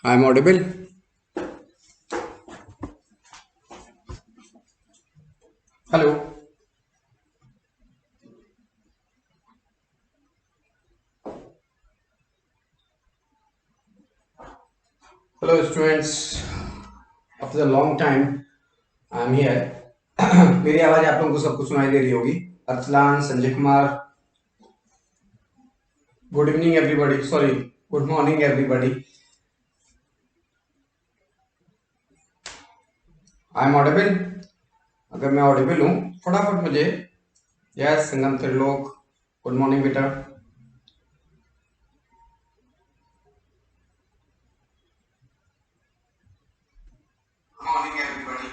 I'm audible. Hello. Hello, students. After a long time, I'm here. मेरी आवाज आप लोगों को सबको सुनाई दे रही होगी. Arsalan, Sanjay Kumar. Good evening, everybody. Sorry. Good morning, everybody. I'm audible. अगर मैं audible हूँ, फटाफट मुझे. Yes, संगम त्रिलोक. Good morning, बेटा. Good morning, everybody.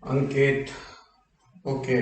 अंकित. ओके.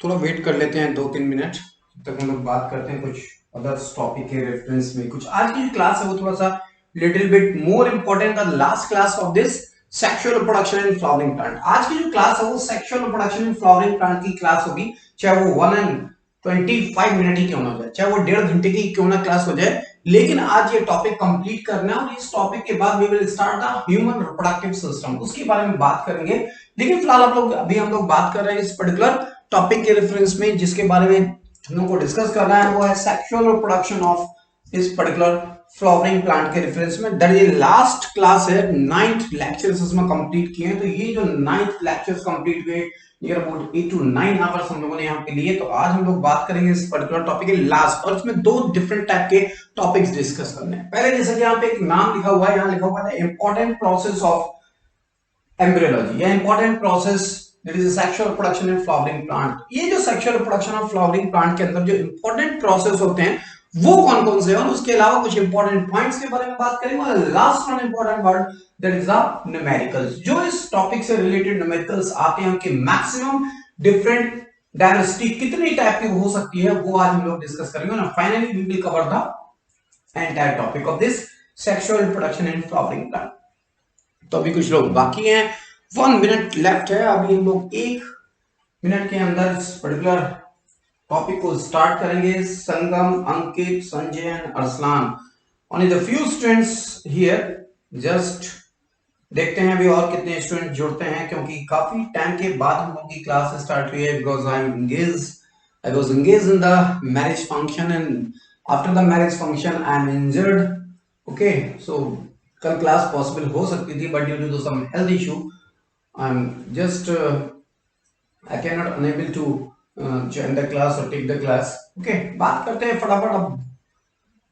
थोड़ा वेट कर लेते हैं 2-3 मिनट तब तक हम लोग बात करते हैं कुछ अदर्स टॉपिक के रेफरेंस में. कुछ आज की जो क्लास है वो थोड़ा सा little bit more important the last class of this sexual reproduction in flowering plant. आज की जो क्लास है वो sexual reproduction in flowering plant की क्लास होगी, चाहे वो 1:25 मिनट ही क्यों ना हो जाए, चाहे वो 1.5 घंटे की क्यों ना क्लास हो जाए, लेकिन आज ये टॉपिक कंप्लीट करना है. और इस टॉपिक के बाद we will start the human reproductive system, उसके बारे में बात करेंगे. लेकिन फिलहाल अभी हम लोग बात कर रहे हैं इस पर्टिकुलर टॉपिक के रेफरेंस में जिसके बारे में हम लोग को डिस्कस करना है, वो है सेक्सुअल रिप्रोडक्शन ऑफ इस पर्टिकुलर फ्लावरिंग प्लांट के रेफरेंस में. दैट इज लास्ट क्लास है, 9th लेक्चर्स इसमें कंप्लीट किए हैं. तो ये जो 9th लेक्चर्स कंप्लीट हुए, नियर अबाउट 8 to 9 आवर्स हम लोगों ने यहाँ पे लिए. तो आज हम लोग बात करेंगे इस पर्टिकुलर टॉपिक के लास्ट, और इसमें 2 डिफरेंट टाइप के टॉपिक्स डिस्कस करने हैं. पहले जैसे कि यहाँ पे एक नाम लिखा हुआ है, यहाँ लिखा हुआ है इंपॉर्टेंट प्रोसेस ऑफ एम्ब्रियोलॉजी या important process that is sexual reproduction in flowering plant. ये जो sexual reproduction of flowering plant के अंदर जो इंपॉर्टेंट प्रोसेस होते हैं वो कौन कौन से हैं, और उसके अलावा कुछ इंपॉर्टेंट पॉइंट्स के बारे में बात करेंगे. और last one important word that is the numericals. जो इस टॉपिक से रिलेटेड न्यूमेरिकल्स आते हैं उनके मैक्सिमम डिफरेंट डायनेस्टी कितनी टाइप की हो सकती है वो आज हम लोग डिस्कस करेंगे. ना finally we will cover the entire topic of this sexual reproduction in flowering plant. तो अभी कुछ लोग बाकी हैं, 1 मिनट लेफ्ट है. अभी हम लोग 1 मिनट के अंदर इस पर्टिकुलर टॉपिक को स्टार्ट करेंगे. Sangam, Ankit, Sanjay and Arsalan, only the few students here. Just देखते हैं अभी और कितने स्टूडेंट जुड़ते हैं, क्योंकि काफी टाइम के बाद हम लोग की क्लास स्टार्ट हुई है. Because I was engaged in the marriage function, and after the marriage function I am injured. Okay, so कल क्लास पॉसिबल हो सकती थी, but due to some health issue I am just I can not unable to join the class or take the class. Okay, बात करते हैं फटाफट अब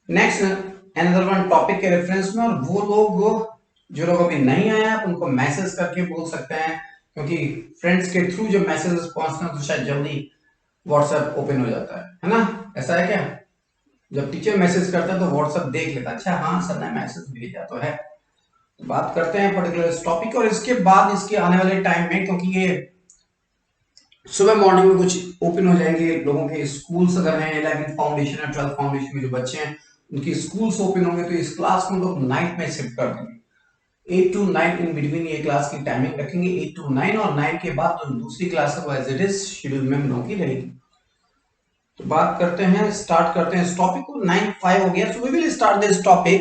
next another one topic के रेफरेंस में. और वो लोग जो लोग अभी नहीं आए आप उनको मैसेज करके बोल सकते हैं, क्योंकि फ्रेंड्स के थ्रू जो मैसेजेस पहुंचते हैं तो शायद जल्दी व्हाट्सएप ओपन हो जाता है ना. ऐसा है क्या? जब टीचर मैसेज करता है तो व्हाट्सएप देख लेता है, अच्छा हाँ सर ने मैसेज भेजा तो है. तो बात करते हैं पर्टिकुलर इस टॉपिक. और इसके बाद इसके आने वाले टाइम में, क्योंकि ये सुबह मॉर्निंग में कुछ ओपन हो जाएंगे लोगों के स्कूल्स, अगर हैं 11th फाउंडेशन या 12th फाउंडेशन में जो बच्चे हैं उनकी स्कूल्स ओपन होंगे, तो इस क्लास को हम लोग नाइट में शिफ्ट कर देंगे. 8 to 9 इन बिटवीन ये क्लास की टाइमिंग रखेंगे. 8 to 9 और 9 के बाद जो दूसरी क्लास है वो एज इट इज शेड्यूल में हम लोगों की रहेगी. तो बात करते हैं, स्टार्ट करते हैं इस टॉपिक को. 9:05 हो गया, so we will start this topic.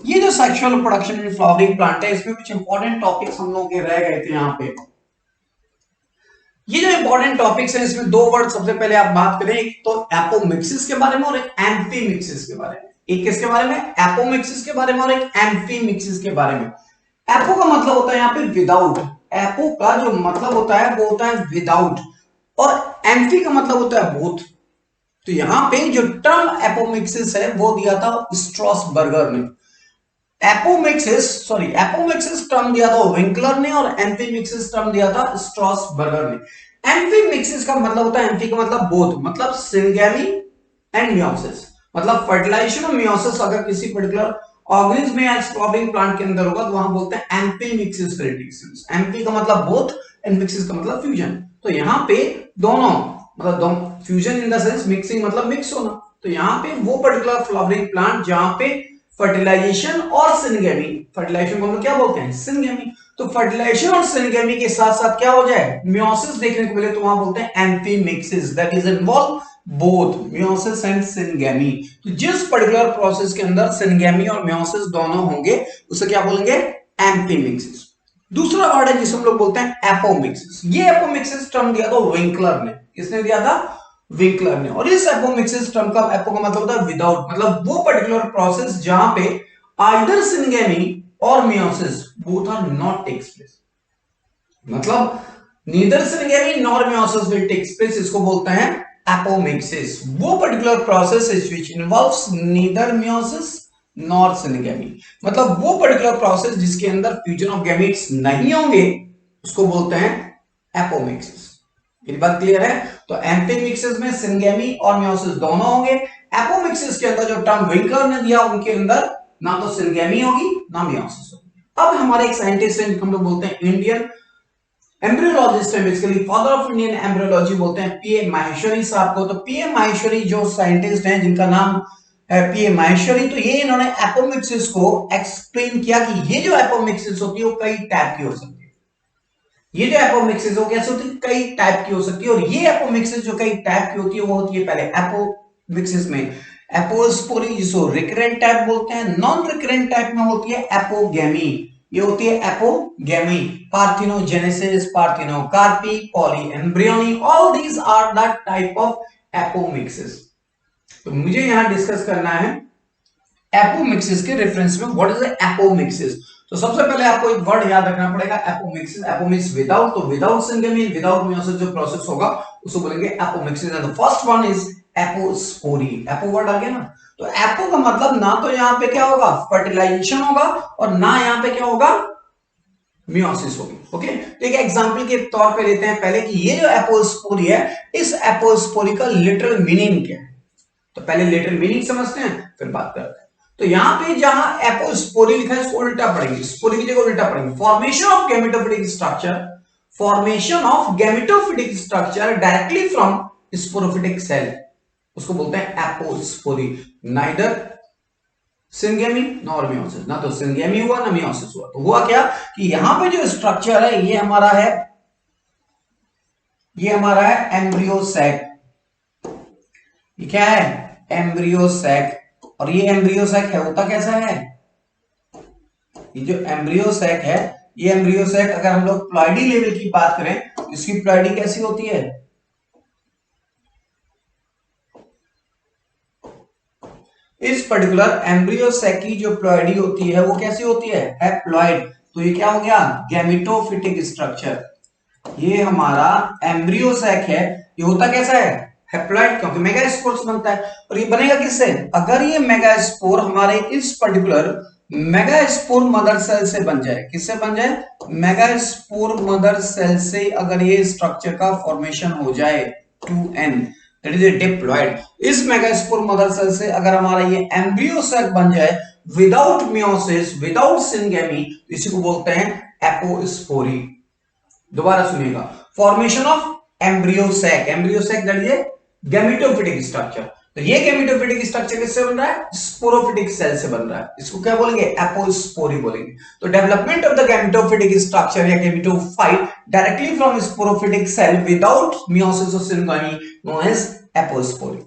ये जो sexual reproduction in flowering plant है, इसमें कुछ इंपॉर्टेंट टॉपिक्स हम लोग के रह गए थे यहाँ पे. ये जो इंपॉर्टेंट टॉपिक्स हैं इसमें 2 वर्ड सबसे पहले आप बात करें, एक तो एपोमिक्सिस के बारे में और एक एम्फीमिक्सिस के बारे में. एक किसके बारे में? एपोमिक्सिस के बारे में, और एक एम्फीमिक्सिस के बारे में. एपो का मतलब होता है यहाँ पे विदाउट. एपो का जो मतलब होता है वो होता है विदाउट, और एम्फी का मतलब होता है बोथ. तो यहां पे जो टर्म एपोमिक्सिस है वो दिया था स्ट्रॉसबर्गर ने. एपोमिक्सिस टर्म दिया था विंकलर ने, और एम्फीमिक्सिस टर्म दिया था स्ट्रॉसबर्गर ने. एम्फीमिक्सिस का मतलब होता है, एम्फी का मतलब बोथ, मतलब सिंगेमी एंड मियोसिस, मतलब फर्टिलाइजेशन और मियोसिस अगर किसी पर्टिकुलर ऑर्गेनिज्म में या फ्लावरिंग प्लांट के अंदर होगा तो वहां बोलते हैं एम्फीमिक्सिस प्रेडिक्शंस. एम्फी का मतलब बोथ एंड मिक्सिस का मतलब फ्यूजन. तो यहां पे दोनों मतलब fusion in the sense mixing मतलब मिक्स होना. तो यहाँ पे वो पर्टिकुलर फ्लावरिंग प्लांट जहां पे फर्टिलाइजेशन और सिनगेमी, फर्टिलाइजेशन को हम लोग क्या बोलते हैं, सिनगेमी। तो फर्टिलाइजेशन और सिनगेमी के साथ साथ क्या हो जाए, मियोसिस देखने को मिले तो वहां बोलते हैं amphimixis, that is involve both meiosis and syngamy. तो जिस पर्टिकुलर प्रोसेस के अंदर सिनगेमी और मियोसिस दोनों होंगे उसे क्या बोलेंगे, एम्फीमिक्सिस। दूसरा वर्ड है जिसे हम लोग बोलते हैं एपोमिक्सिस। ये एपोमिक्सिस टर्म दिया था विंकलर ने, किसने दिया था, विंकलर ने। और इस एपोमिक्सिस टर्म का, एपो का मतलब होता है विदाउट, मतलब वो पर्टिकुलर प्रोसेस जहां पे आइदर सिनगेमी और meiosis both are not takes place, मतलब neither syngamy nor meiosis will takes place, इसको बोलते हैं एपोमिक्सिस। वो particular process is which involves neither meiosis nor syngamy, मतलब वो पर्टिकुलर प्रोसेस जिसके अंदर फ्यूजन ऑफ गैमेट्स नहीं होंगे उसको बोलते हैं एपोमिक्सिस। ये बात क्लियर है। तो एम्फीमिक्सिस में सिनगेमी और मियोसिस दोनों होंगे। एपोमिक्सिस के अंदर जो टर्म विंकलर ने दिया उनके अंदर ना तो सिनगेमी होगी ना मियोसिस होगी। अब हमारे एक साइंटिस्ट हैं हम लोग बोलते हैं इंडियन एम्ब्रियोलॉजिस्ट है, basically father of Indian embryology बोलते हैं पीए माहेश्वरी साहब को। तो पीए माहेश्वरी जो साइंटिस्ट हैं जिनका नाम है पीए माहेश्वरी, तो ये इन्होंने एपोमिक्सिस को एक्सप्लेन किया कि ये जो एपोमिक्सिस होती है वो कई टाइप की हो सकती है। ये जो एपोमिक्सिस हो कैसे होती है, कई टाइप की हो सकती है। और ये एपोमिक्सिस जो कई टाइप की होती है वो होती है पहले एपोमिक्सिस में एपोस्पोरी, जिसको रिकरेंट टाइप बोलते हैं। नॉन रिकरेंट टाइप में होती है एपोगेमी, ये होती है apogamy. Parthenogenesis, parthenocarpy, polyembryony, all these are the type of apomixis. तो मुझे यहां डिस्कस करना है एपोमिक्सिस के रेफरेंस में व्हाट इज एपोमिक्सिस। तो सबसे पहले आपको एक वर्ड याद रखना पड़ेगा एपोमिक्सिस। एपोमिक्स विदाउट, तो विदाउट सिनगेमी, विदाउट मियोसिस जो प्रोसेस होगा उसको बोलेंगे apomixis. And the first one is apospory. Apo word आ गया ना, तो एपो का मतलब ना तो यहां पे क्या होगा, फर्टिलाइजेशन होगा, और ना यहां पे क्या होगा, मियोसिस होगी। ओके, तो एक एग्जांपल के तौर पे लेते हैं पहले कि ये जो एपोस्पोरी है, इस एपोस्पोरी का लिटरल मीनिंग क्या है। तो पहले लिटरल मीनिंग समझते हैं फिर बात करते हैं। तो यहां पे जहां एपोस्पोरी लिखा है इसको उल्टा पढ़ेंगे, स्पोरी की जगह उल्टा पढ़ेंगे। Formation of gametophytic structure, formation of gametophytic structure directly from sporophytic cell, उसको बोलते हैं apospory. Neither syngamy nor meiosis, ना तो सिनगेमी हुआ ना मियोसिस हुआ। तो हुआ क्या कि यहां पे जो स्ट्रक्चर है ये हमारा है, ये हमारा है एम्ब्रियो सैक। ये क्या है, एम्ब्रियो सैक। और ये एम्ब्रियो सैक है, होता कैसा है, ये जो एम्ब्रियो सैक है, ये एम्ब्रियो सैक अगर हम लोग प्लॉइडी लेवल की बात करें तो इसकी प्लॉइडी कैसी होती है, इस पर्टिकुलर एम्ब्रियो सैक की जो प्लॉइडी होती है वो कैसी होती है, हैप्लॉइड। तो ये क्या हो गया, गैमेटोफिटिक स्ट्रक्चर। ये हमारा एम्ब्रियो सैक है, ये होता कैसा है, हैप्लॉइड, क्योंकि मेगास्पोर से बनता है। और ये बनेगा किससे, अगर ये मेगास्पोर हमारे इस पर्टिकुलर मेगास्पोर मदर सेल से बन जाए, किससे बन जाए, मेगास्पोर मदर सेल से अगर ये स्ट्रक्चर का फॉर्मेशन हो जाए 2n, that is A diploid. इस मेगास्पोर मदर सेल से अगर हमारा ये एम्ब्रियो सैक बन जाए विदाउट मियोसिस, विदाउट सिनगेमी, इसी को बोलते हैं एपोस्पोरी। दोबारा सुनिएगा, formation of embryo sac, embryo sac that is a gametophytic structure. तो ये गैमेटोफिटिक स्ट्रक्चर किससे बन रहा है, स्पोरोफिटिक सेल से बन रहा है, इसको क्या बोलेंगे, एपोस्पोरी बोलेंगे। तो development of the gametophytic structure या gametophyte directly from sporophytic cell without meiosis और सिनगेमी नोन एज एपोस्पोरी।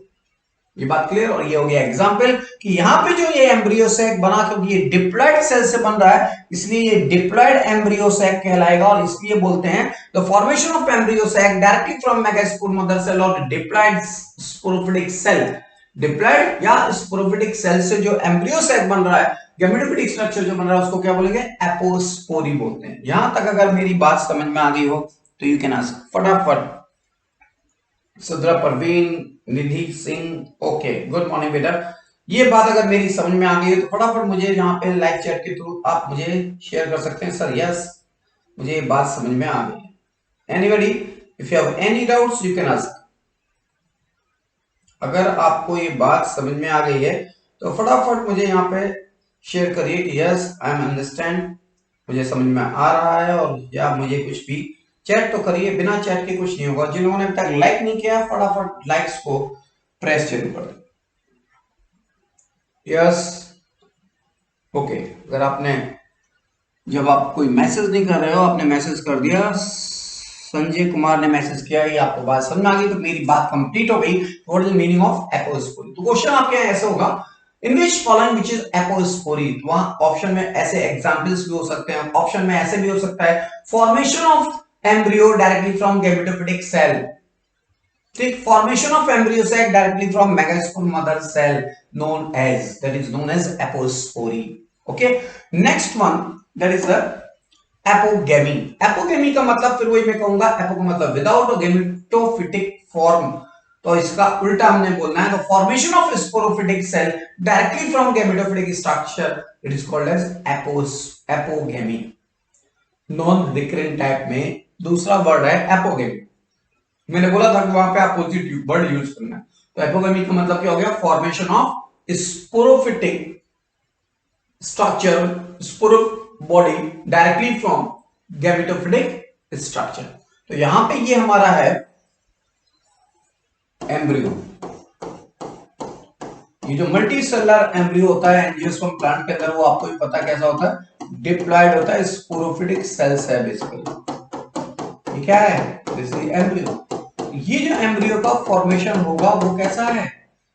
ये बात क्लियर। और ये हो गया एग्जांपल कि यहां पे जो ये एम्ब्रियो सैक बना, क्योंकि ये डिप्लॉइड सेल से बन रहा है इसलिए ये डिप्लॉइड एम्ब्रियो सैक कहलाएगा। और इसलिए बोलते हैं the formation of embryo sac directly from megaspore mother cell और डिप्लॉइड स्पोरोफिटिक सेल। डिप्लॉइड या स्पोरोफिटिक सेल से जो एम्ब्रियो सैक बन रहा है, गैमेटोफिटिक स्ट्रक्चर जो बन रहा है उसको क्या बोलेंगे, एपोस्पोरी बोलते हैं। यहां तक अगर मेरी बात समझ में आ गई हो तो यू कैन आस्क फटाफट। सुद्रा परवीन, निधि सिंह, ओके, गुड मॉर्निंग बेटा। ये बात अगर मेरी समझ में आ गई है तो फटाफट मुझे यहाँ पे लाइव चैट के थ्रू आप मुझे शेयर कर सकते हैं, सर यस मुझे ये बात समझ में आ गई है। Anybody if you have any doubts you can ask. अगर आपको ये बात समझ में आ गई है तो फटाफट मुझे यहाँ पे शेयर करिए कि यस आई एम अंडरस्टैंड, मुझे समझ में आ रहा है। और या मुझे कुछ भी चैट तो करिए, बिना चैट के कुछ नहीं होगा। जिन्होंने अभी तक लाइक नहीं किया फटाफट लाइक्स को प्रेस जरूर कर दें। यस ओके, अगर आपने, जब आप कोई मैसेज नहीं कर रहे हो, आपने मैसेज कर दिया, संजय कुमार ने मैसेज किया, ये आपको बात समझ में आ गई, तो मेरी बात कंप्लीट हो गई। What is the meaning of apospory? तो क्वेश्चन आपके यहाँ ऐसे होगा, in which following which is apospory? तो वहां ऑप्शन में ऐसे एग्जांपल्स भी हो सकते हैं, ऑप्शन में ऐसे भी हो सकता है, formation of embryo directly from gametophytic cell, ठीक, formation of embryo cell directly from megaspore mother cell known as, that is known as apospory. Okay, next one, that is the apogamy. Apogamy का मतलब फिर वही मैं कहूंगा, apo का मतलब without gametophytic form, तो इसका उल्टा हमने बोलना है, तो formation of sporophytic cell directly from gametophytic structure, it is called as apogamy. Non recurrent type में दूसरा वर्ड है एपोगेमी। मैंने बोला था कि वहां पे अपोजिट वर्ड यूज करना है, तो एपोगेमी का मतलब क्या हो गया? Formation of sporophytic structure, स्पोरो body directly from gametophytic structure. तो यहां पे ये हमारा है एम्ब्रियो। ये जो मल्टी सेलुलर एम्ब्रियो होता है एंजियोस्पर्म प्लांट के अंदर, वो आपको भी पता कैसा होता है, डिप्लॉयड होता है, स्पोरोफिटिक सेल्स है बेसिकली। ये क्या है? This is embryo. ये जो एम्ब्रियो का फॉर्मेशन होगा वो कैसा है?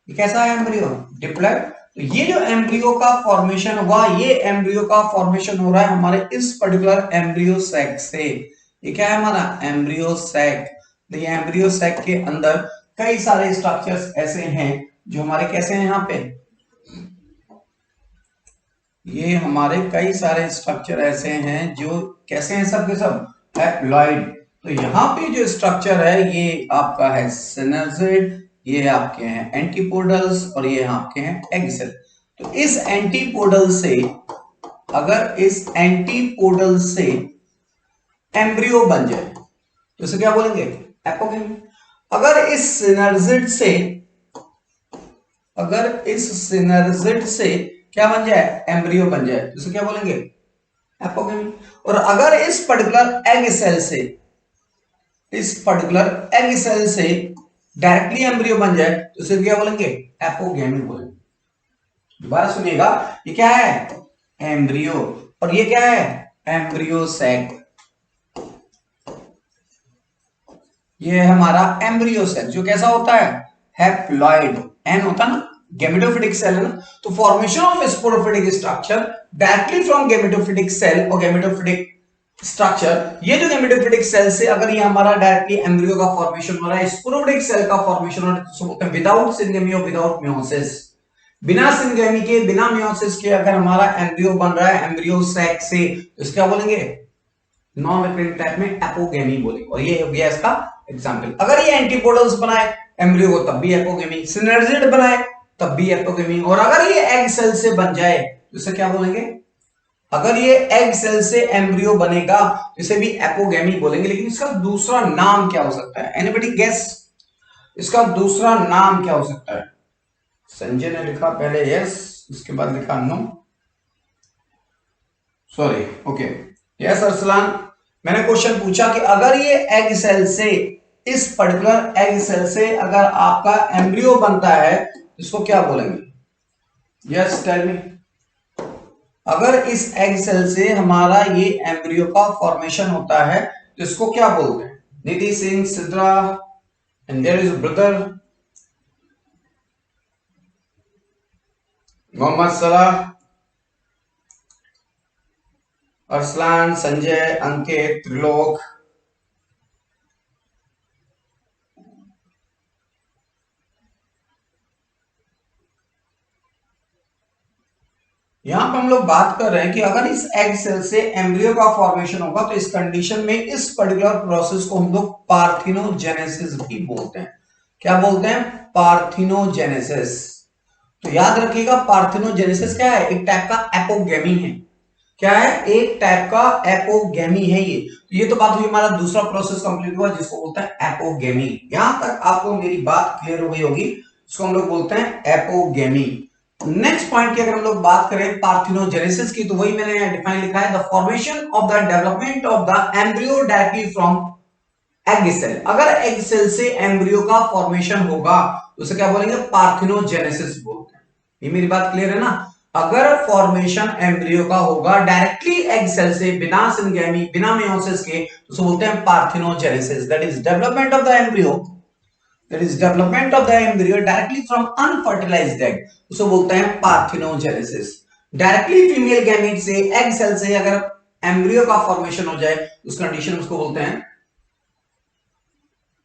ये कैसा है एम्ब्रियो? डिप्लॉयड। तो ये जो एम्ब्रियो का फॉर्मेशन हुआ, ये एम्ब्रियो का फॉर्मेशन हो रहा है हमारे इस पर्टिकुलर एम्ब्रियो सैक से। ये क्या है हमारा? Embryo sac. तो ये एम्ब्रियो सैक के अंदर कई सारे स्ट्रक्चर्स ऐसे हैं जो हमारे कैसे हैं, यहाँ पे ये हमारे कई सारे स्ट्रक्चर ऐसे हैं जो कैसे हैं, सब के सब हैप्लॉइड। तो यहाँ पे जो स्ट्रक्चर है ये आपका है सिनर्जिड, ये आपके हैं एंटीपोडल्स, और ये आपके हैं एग सेल। तो इस एंटीपोडल से, अगर इस एंटीपोडल से एम्ब्रियो बन जाए तो इसे क्या बोलेंगे? एपोगेमी। अगर इस सिनर्जिड से, अगर इस सिनर्जिड से क्या बन जाए? एम्ब्रियो बन जाए, तो इसे क्या बोलेंगे? एपोगेमी। और अगर इस पर्टिकुलर एग सेल से, इस पर्टिकुलर एग सेल से डायरेक्टली एम्ब्रियो बन जाए तो इसे क्या बोलेंगे? एपोगेमी बोलेंगे। दोबारा सुनिएगा, ये क्या है? एम्ब्रियो, और ये क्या है? Embryo sac. ये है हमारा एम्ब्रियो सेल, जो कैसा होता है? हैप्लॉइड। एन होता है ना, गैमेटोफिटिक सेल है ना, तो formation of sporophytic structure directly from gametophytic cell और गैमेटोफिटिक स्ट्रक्चर। ये जो गैमेटोफिटिक सेल से अगर ये हमारा डायरेक्टली एम्ब्रियो का फॉर्मेशन हो रहा है, स्पोरोफिटिक सेल का फॉर्मेशन हो रहा है, विदाउट सिंगेमी और विदाउट मियोसिस, बिना सिंगेमी के, बिना मियोसिस के अगर हमारा एम्ब्रियो बन रहा है एम्ब्रियो सैक से, तो इसका बोलेंगे नॉन रिकरेंट टाइप में एपोगेमी बोलेंगे। और ये हो गया इसका एग्जांपल। अगर ये एंटीपोडल्स बनाए एम्ब्रियो को तब भी एपोगेमी, सिनर्जिड बनाए तब भी एपोगेमी, और अगर ये एग सेल से बन जाए तो इसे क्या बोलेंगे? अगर ये एग सेल से एम्ब्रियो बनेगा तो इसे भी एपोगेमी बोलेंगे। लेकिन इसका दूसरा नाम क्या हो सकता है? Anybody guess? इसका दूसरा नाम क्या हो सकता है? संजय ने लिखा पहले यस, उसके बाद लिखा no, sorry, okay, yes Arsalan. मैंने क्वेश्चन पूछा कि अगर ये एग सेल से, इस पर्टिकुलर एग सेल से अगर आपका एम्ब्रियो बनता है इसको क्या बोलेंगे? Yes tell me. अगर इस एग सेल से हमारा ये एम्ब्रियो का फॉर्मेशन होता है तो इसको क्या बोलते हैं? Nidhi Singh, Sidra, and there is brother Mohammad Salah, Arsalan, Sanjay, अंकित, त्रिलोक। यहां पर हम लोग बात कर रहे हैं कि अगर इस एग सेल से एम्ब्रियो का फॉर्मेशन होगा तो इस कंडीशन में इस पर्टिकुलर प्रोसेस को हम लोग पार्थिनोजेनेसिस भी बोलते हैं। क्या बोलते हैं? पार्थिनोजेनेसिस। तो याद रखिएगा, पार्थिनोजेनेसिस क्या है? एक टाइप का एपोगेमी है। क्या है? एक टाइप का एपोगेमी है ये। तो ये तो बात हुई, हमारा दूसरा प्रोसेस कंप्लीट हुआ जिसको बोलते हैं एपोगेमी। यहां तक आपको मेरी बात क्लियर हो गई होगी, इसको हम लोग बोलते हैं एपोगेमी। नेक्स्ट पॉइंट की अगर हम लोग बात करें पार्थिनोजेनेसिस की, तो वही मैंने डिफाइन लिखा है, the formation of the development of the embryo directly from egg cell. अगर एग सेल से एम्ब्रियो का फॉर्मेशन होगा तो उसे क्या बोलेंगे? पार्थिनोजेनेसिस बोलते हैं। ये मेरी बात क्लियर है ना? अगर फॉर्मेशन एम्ब्रियो का होगा डायरेक्टली एग सेल से, बिना सिंगेमी, बिना मेयोसिस के, तो उसको बोलते हैं parthenogenesis. That is development of the embryo, that is development of the embryo directly from unfertilised egg, उसको बोलते हैं पार्थिनोजेनेसिस। डायरेक्टली फीमेल गैमीट से, एग सेल से अगर एम्ब्रियो का फॉर्मेशन हो जाए उस कंडीशन उसको बोलते हैं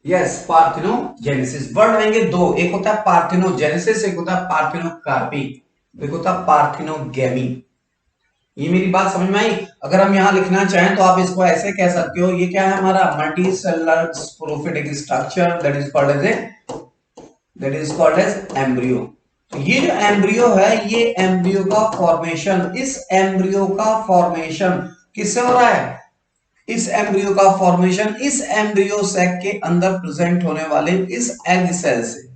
यस पार्थिनोजेनेसिस। वर्ड आएंगे दो, एक होता है पार्थिनोजेनेसिस, एक होता है पार्थिनोकार्पी, एक होता है पार्थिनोगेमी। ये मेरी बात समझ में आई? अगर हम यहां लिखना चाहें तो आप इसको ऐसे कह सकते हो, ये क्या है हमारा multi cellular sporophytic structure that is called as embryo. तो ये जो एम्ब्रियो है, ये एम्ब्रियो का फॉर्मेशन, इस एम्ब्रियो का फॉर्मेशन किससे हो रहा है? इस एम्ब्रियो का फॉर्मेशन इस एम्ब्रियो सैक के अंदर प्रेजेंट होने वाले इस एग सेल से।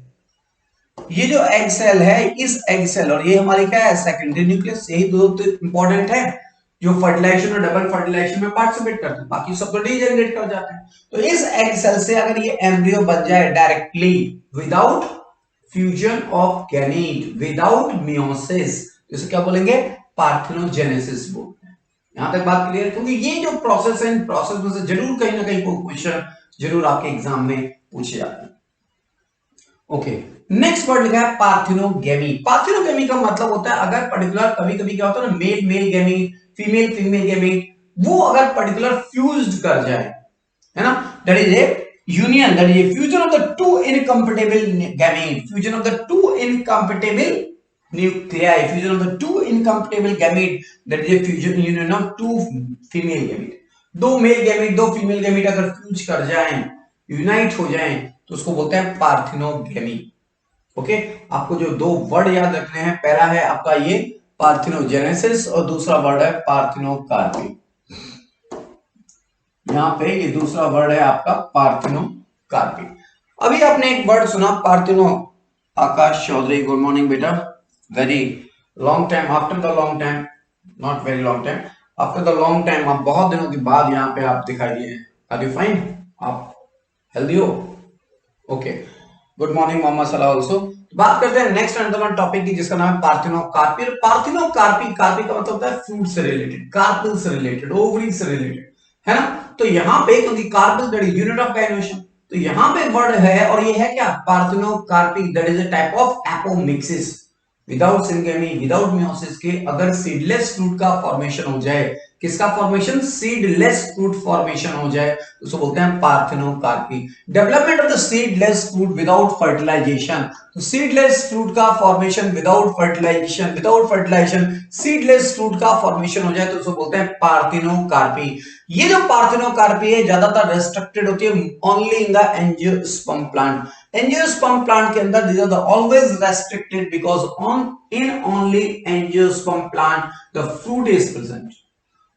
ये जो एग सेल है, इस एग सेल, और ये हमारी क्या है? Secondary nucleus. यही दो इंपॉर्टेंट है जो फर्टिलाइजेशन और डबल फर्टिलाइजेशन में पार्टिसिपेट करते हैं, बाकी सब तो डीजेनरेट कर जाते हैं। तो इस एग सेल से अगर ये एम्ब्रियो बन जाए directly without fusion of gamete, without meiosis, इसे क्या बोलेंगे? पार्थिनोजेनेसिस बोलते हैं। यहां तक बात क्लियर? क्योंकि ये जो प्रोसेस है, इन प्रोसेस में से जरूर कहीं ना कहीं कोई क्वेश्चन जरूर आपके एग्जाम में पूछे जाते हैं। ओके, नेक्स्ट वर्ड लिखा है पार्थिनोगेमी। पार्थिनोगेमी का मतलब होता है अगर पर्टिकुलर, कभी कभी क्या होता है ना, male male gamete, female female gamete, वो अगर पर्टिकुलर फ्यूज्ड कर जाए, है ना, that is a union, that is a fusion of the two incompatible gamete, fusion of the two incompatible nuclei, fusion of the two incompatible gamete, that is a fusion union of two female gamete. दो male gamete, दो female gamete अगर fuse कर जाएं, unite हो जाएं, तो उसको बोलते हैं पार्थिनोगेमी। ओके, आपको जो दो वर्ड याद रखने हैं, पहला है आपका ये पार्थिनोजेनेसिस और दूसरा वर्ड है पार्थिनोकार्पी। यहां पे ये दूसरा वर्ड है आपका पार्थिनोकार्पी। अभी आपने एक वर्ड सुना पार्थिनो, आकाश चौधरी, गुड मॉर्निंग बेटा, very long time, after the long time, not very long time, after the long time, आप बहुत दिनों के बाद यहाँ पे आप दिखाई दिए। Are you fine? आप हेल्दी हो? Okay, good morning Mohammed Salah also. बात करते हैं नेक्स्ट अंडरवन टॉपिक की, जिसका नाम है पार्थिनोकार्पी। पार्थिनोकार्पी, कार्पी का मतलब होता है फ्रूट से रिलेटेड, कार्पल से रिलेटेड, ओवरी से रिलेटेड, है ना। तो यहाँ पे क्योंकि carpel that is unit of gynoecium, तो यहाँ पे वर्ड है, और ये है क्या? Parthenocarpy, that is a type of apomixis, without syngamy, without meiosis के अगर सीडलेस फ्रूट का फॉर्मेशन हो जाए, किसका फॉर्मेशन? सीडलेस फ्रूट फॉर्मेशन हो जाए, तो उसको बोलते हैं parthenocarpy. Development of the seedless fruit without fertilization, तो सीडलेस फ्रूट का formation without fertilization seedless fruit का फॉर्मेशन हो जाए तो उसको बोलते हैं पार्थिनोकार्पी। ये जो पार्थिनोकार्पी है ज्यादातर रेस्ट्रिक्टेड होती है only in the angiosperm plant. Angiosperm plant के अंदर these are the always restricted because on in only angiosperm plant the fruit is present.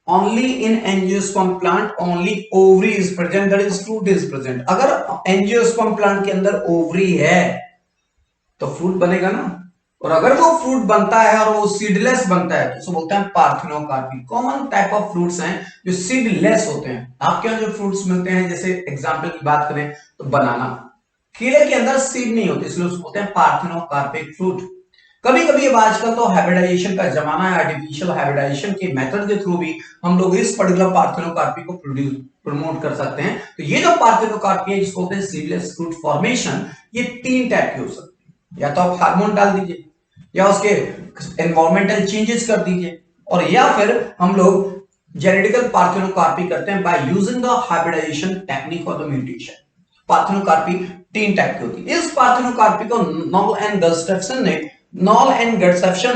Only in angiosperm plant only ovary is present, that is fruit is present. अगर angiosperm plant के अंदर ovary है तो fruit बनेगा ना, और अगर वो फ्रूट बनता है और वो सीडलेस बनता है तो उसको बोलते हैं parthenocarpy. Common type of fruits हैं जो सीडलेस होते हैं। आपके यहाँ जो फ्रूट्स मिलते हैं, जैसे एग्जांपल की बात करें तो बनाना, केले के अंदर सीड नहीं होती, इसलिए उसको बोलते हैं पार्थिनोकार्पिक फ्रूट। कभी कभी अब आजकल तो हाइब्रिडाइजेशन का जमाना है, आर्टिफिशियल हाइब्रिडाइजेशन के मेथड के थ्रू भी हम लोग इस पर्टिकुलर पार्थिनोकार्पी को प्रमोट कर सकते हैं। तो ये जो पार्थिनोकार्पी है जिसको बोलते हैं सीडलेस फ्रूट फॉर्मेशन, ये तीन टाइप की हो सकती है। या तो आप हार्मोन डाल दीजिए, या उसके एनवायरमेंटल चेंजेस कर दीजिए, और या फिर हम लोग जेनेटिकल पार्थिनोकार्पी करते हैं bye using the hybridization technique और द म्यूटेशन। पार्थिनोकार्पी तीन टाइप की होती है। इस पार्थिनोकार्पी को नॉल एंड गट्सफसन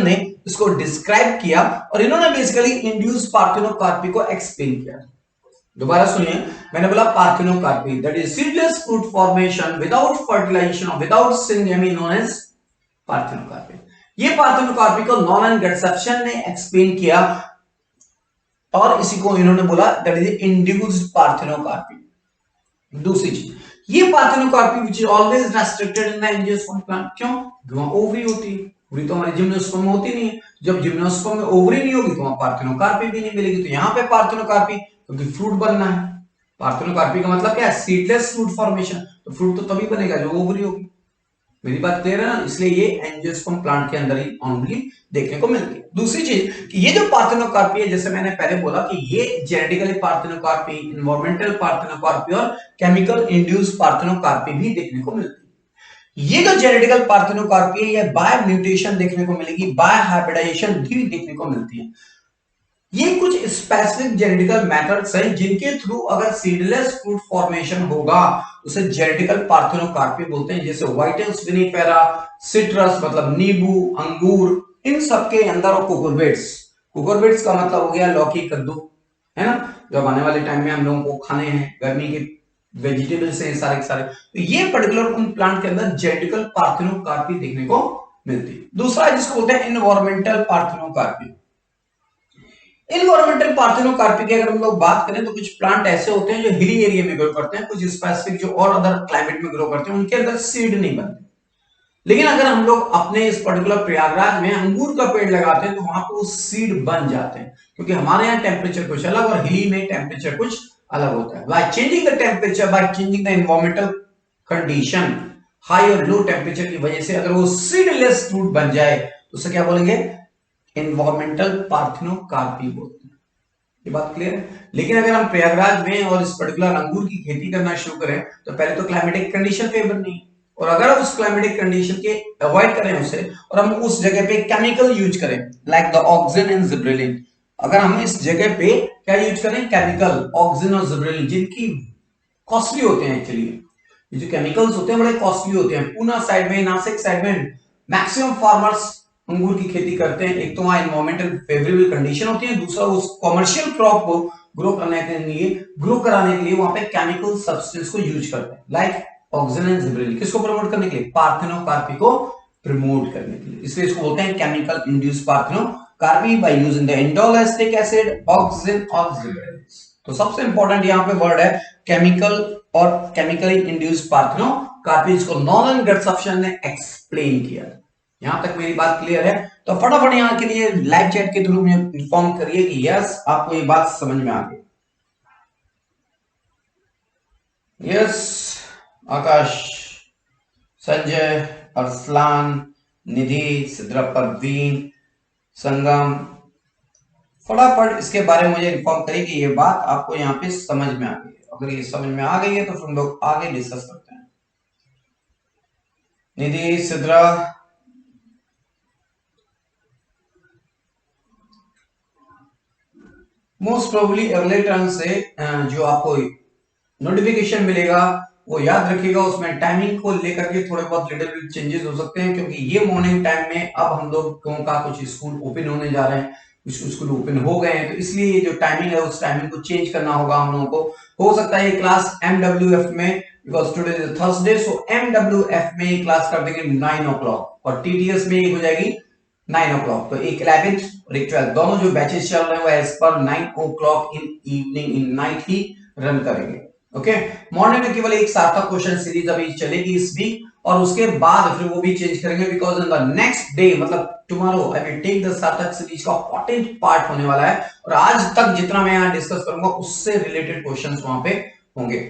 ने इसको डिस्क्राइब किया, और इन्होंने बेसिकली इंड्यूस पार्थिनोकार्पी को एक्सप्लेन किया। दोबारा सुनिए, मैंने बोला parthenocarpy that is seedless fruit formation without fertilization और without syngamy known as parthenocarpy. ये पार्थिनोकार्पी को नॉल एंड गट्सफसन ने एक्सप्लेन किया, और इसी को इन्होंने बोला दैट इज इंड्यूस्ड पार्थिनोकार्पी। दूसरी चीज, ये parthenocarpy which is always restricted in the angiosperm plant. क्यों? वहां ओवरी होती है, ओवरी तो हमारे जिम्नोस्पर्म में होती नहीं है। जब जिम्नोस्पर्म में ओवरी नहीं होगी तो वहां पार्थिनोकार्पी भी नहीं मिलेगी। तो यहां पे पार्थिनोकार्पी, क्योंकि फ्रूट बनना है। पार्थिनोकार्पी का मतलब क्या है? Seedless fruit formation. तो फ्रूट तो तभी बनेगा जो ओवरी होगी। मेरी बात क्लियर है ना? इसलिए ये एंजियोस्पर्म प्लांट के अंदर ही ओनली देखने को मिलती है। दूसरी चीज कि ये जो पार्थेनोकार्पी है, जैसे मैंने पहले बोला कि ये जेनेटिकली पार्थेनोकार्पी, इन्वायरमेंटल पार्थेनोकार्पी और केमिकल इंड्यूस पार्थेनोकार्पी भी देखने को मिलती है। ये जो जेनेटिकल पार्थेनोकार्पी है, ये बाय म्यूटेशन देखने को मिलेगी, बाय हाइब्रिडाइजेशन भी देखने को मिलती है। ये कुछ स्पेसिफिक जेनेटिकल मेथड्स हैं जिनके थ्रू अगर सीडलेस फ्रूट फॉर्मेशन होगा उसे जेनेटिकल पार्थेनोकार्पी बोलते हैं। जैसे व्हाइटल्स विनिफेरा, सिट्रस मतलब नींबू, अंगूर, इन सब के अंदर, और कुकुरबिट्स, कुकुरबिट्स का मतलब हो गया लौकी, कद्दू, है ना, जो आने वाले टाइम में हम लोगों को खाने हैं, गर्मी के वेजिटेबल्स हैं सारे के सारे। तो ये पर्टिकुलर उन प्लांट के अंदर जेनेटिकल पार्थेनोकार्पी देखने को मिलती है। दूसरा जिसको बोलते हैं इन्वायरमेंटल पार्थेनोकार्पी। इन्वायरमेंटल पार्थेनोकार्पी की अगर हम लोग बात करें तो कुछ प्लांट ऐसे होते हैं जो हिली एरिया में ग्रो करते हैं, कुछ स्पेसिफिक जो और अदर क्लाइमेट में ग्रो करते हैं, उनके अंदर सीड नहीं बनते। लेकिन अगर हम लोग अपने इस पर्टिकुलर प्रयागराज में अंगूर का पेड़ लगाते हैं तो वहां पर वो सीड बन जाते हैं, क्योंकि हमारे यहाँ टेम्परेचर कुछ अलग और हिली में टेम्परेचर कुछ अलग होता है। By changing the temperature, by changing the environmental condition, high और लो टेम्परेचर की वजह से अगर वो सीडलेस फ्रूट बन जाए तो उसे क्या बोलेंगे? एनवायरमेंटल पार्थेनोकार्पी बोलते हैं। ये बात क्लियर है? लेकिन अगर हम प्रयागराज में और इस पर्टिकुलर अंगूर की खेती करना शुरू करें तो पहले तो क्लाइमेटिक कंडीशन फेवर नहीं, और अगर हम उस क्लाइमेटिक कंडीशन के अवॉइड करें उसे, और हम उस जगह पे केमिकल यूज करें like the auxin and gibberellin, अगर हम इस जगह पे क्या यूज करें? केमिकल, ऑक्सिन और जिब्रेलिन, जिनकी कॉस्टली होते हैं। एक्चुअली ये जो केमिकल्स होते हैं बड़े कॉस्टली होते हैं। पूना साइड में, नासिक साइड में मैक्सिमम फार्मर्स अंगूर की खेती करते हैं। एक तो वहां एनवायरमेंटल फेवरेबल कंडीशन होती है, दूसरा उस कमर्शियल क्रॉप को ग्रो करने के लिए, ग्रो कराने के लिए वहां पे केमिकल सब्सटेंस को यूज करते हैं लाइक ऑक्सिन एंड जिब्रेलिन। किसको प्रमोट करने के लिए? पार्थेनोकार्पी को प्रमोट करने के लिए। इसलिए इसको बोलते हैं chemical induce parthenocarpy by using the indole acetic acid, auxin और जिब्रेलिन। तो सबसे इंपॉर्टेंट यहाँ पे वर्ड है केमिकल और केमिकली इंड्यूस पार्थेनोकार्पी, इसको नॉर्दर्न गट्सऑप्शन ने एक्सप्लेन किया। यहां तक मेरी बात क्लियर है? तो फटाफट यहाँ के लिए लाइव चैट के थ्रू मुझे इन्फॉर्म करिए कि यस आपको ये बात समझ में आ गई। यस, आकाश, संजय, अरसलान, निधि, सिद्रा, परवीन, संगम, फटाफट इसके बारे में मुझे इन्फॉर्म करिए कि ये बात आपको यहाँ पे समझ में आ गई है। अगर ये समझ में आ गई है तो फिर हम लोग आगे डिस्कस करते हैं। निधि, सिद्रा, मोस्ट प्रोबेबली अगले टर्म से जो आपको नोटिफिकेशन मिलेगा वो याद रखिएगा, उसमें टाइमिंग को लेकर के थोड़े बहुत लिटिल चेंजेस हो सकते हैं, क्योंकि ये मॉर्निंग टाइम में अब हम लोगों का कुछ स्कूल ओपन होने जा रहे हैं, कुछ स्कूल ओपन हो गए हैं, तो इसलिए ये जो टाइमिंग है उस टाइमिंग को चेंज करना होगा हम लोगों को। हो सकता है ये क्लास MWF में, because today is Thursday, so MWF में ये क्लास कर देंगे 9 o'clock, और TTS में ये हो जाएगी 9 o'clock। तो एक 11th और एक 12th दोनों जो बैचेस चल रहे हैं वो as per 9 o'clock in evening, in night ही रन करेंगे। ओके, मॉर्निंग में केवल एक सार्थक क्वेश्चन सीरीज अभी चलेगी इस वीक, और उसके बाद फिर वो भी चेंज करेंगे, because in the next day मतलब tomorrow I will take the Sarthak series का इंपॉर्टेंट पार्ट होने वाला है, और आज तक जितना मैं यहाँ डिस्कस करूंगा उससे रिलेटेड क्वेश्चंस वहां पे होंगे।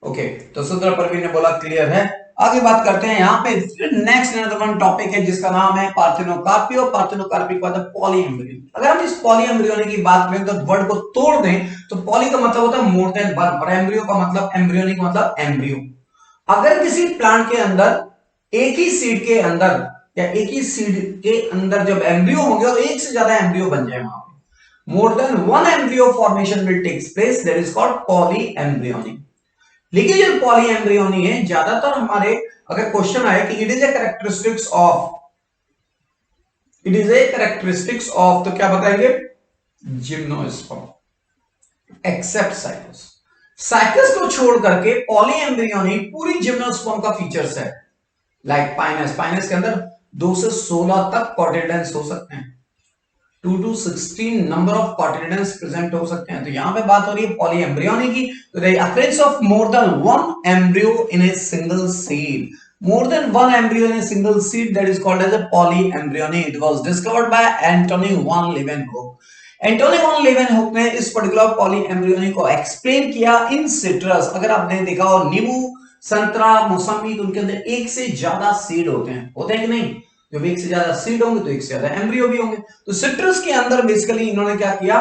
ओके, तो सुंदर परवीन ने बोला क्लियर है। आगे बात करते हैं यहाँ पे नेक्स्ट वन टॉपिक है जिसका नाम है पार्थेनोकार्पी, और पार्थेनोकार्पी के बाद पॉलीएम्ब्रियो। अगर हम इस पॉलीएम्ब्रियोनी की बात करें तो वर्ड को तोड़ दें तो पॉली का मतलब होता है मोर देन वन, और एम्ब्रियो का मतलब, एम्ब्रियोनिक मतलब एम्ब्रियो। अगर किसी प्लांट के अंदर एक ही सीड के अंदर या एक ही सीड के अंदर जब एम्ब्रियो होंगे और एक से ज्यादा एम्ब्रियो बन जाए, वहां पे more than one embryo formation will takes place, that is called polyembryonic. लेकिन जो पॉलीएम्ब्रियोनी है, ज्यादातर हमारे अगर क्वेश्चन आए कि it is A characteristics of, तो क्या बताएंगे? Gymnosperm accept sites. साइटस को छोड़ करके पॉलीएम्ब्रियोनी पूरी जिम्नोस्पर्म का फीचर्स है। लाइक पाइनस के अंदर 2 से 16 तक कॉटिलेडन्स हो सकते हैं, 2 to 16 number of cotyledons present हो सकते हैं। तो यहां पे बात हो रही है पॉलीएम्ब्रियोनी की, तो the occurrence of more than one embryo in a single seed, more than one embryo in a single seed, that is called as a polyembryony. It was discovered by Antony van Leeuwenhoek. Antony van Leeuwenhoek ने इस particular polyembryony को explain किया इन citrus. अगर आपने देखा हो नींबू, संतरा, मौसमी, तो उनके अंदर एक से ज्यादा सीड होते हैं कि नहीं? जब एक से ज्यादा सीड होंगे तो एक से ज्यादा एम्ब्रियो भी होंगे। तो सिट्रस के अंदर बेसिकली इन्होंने क्या किया,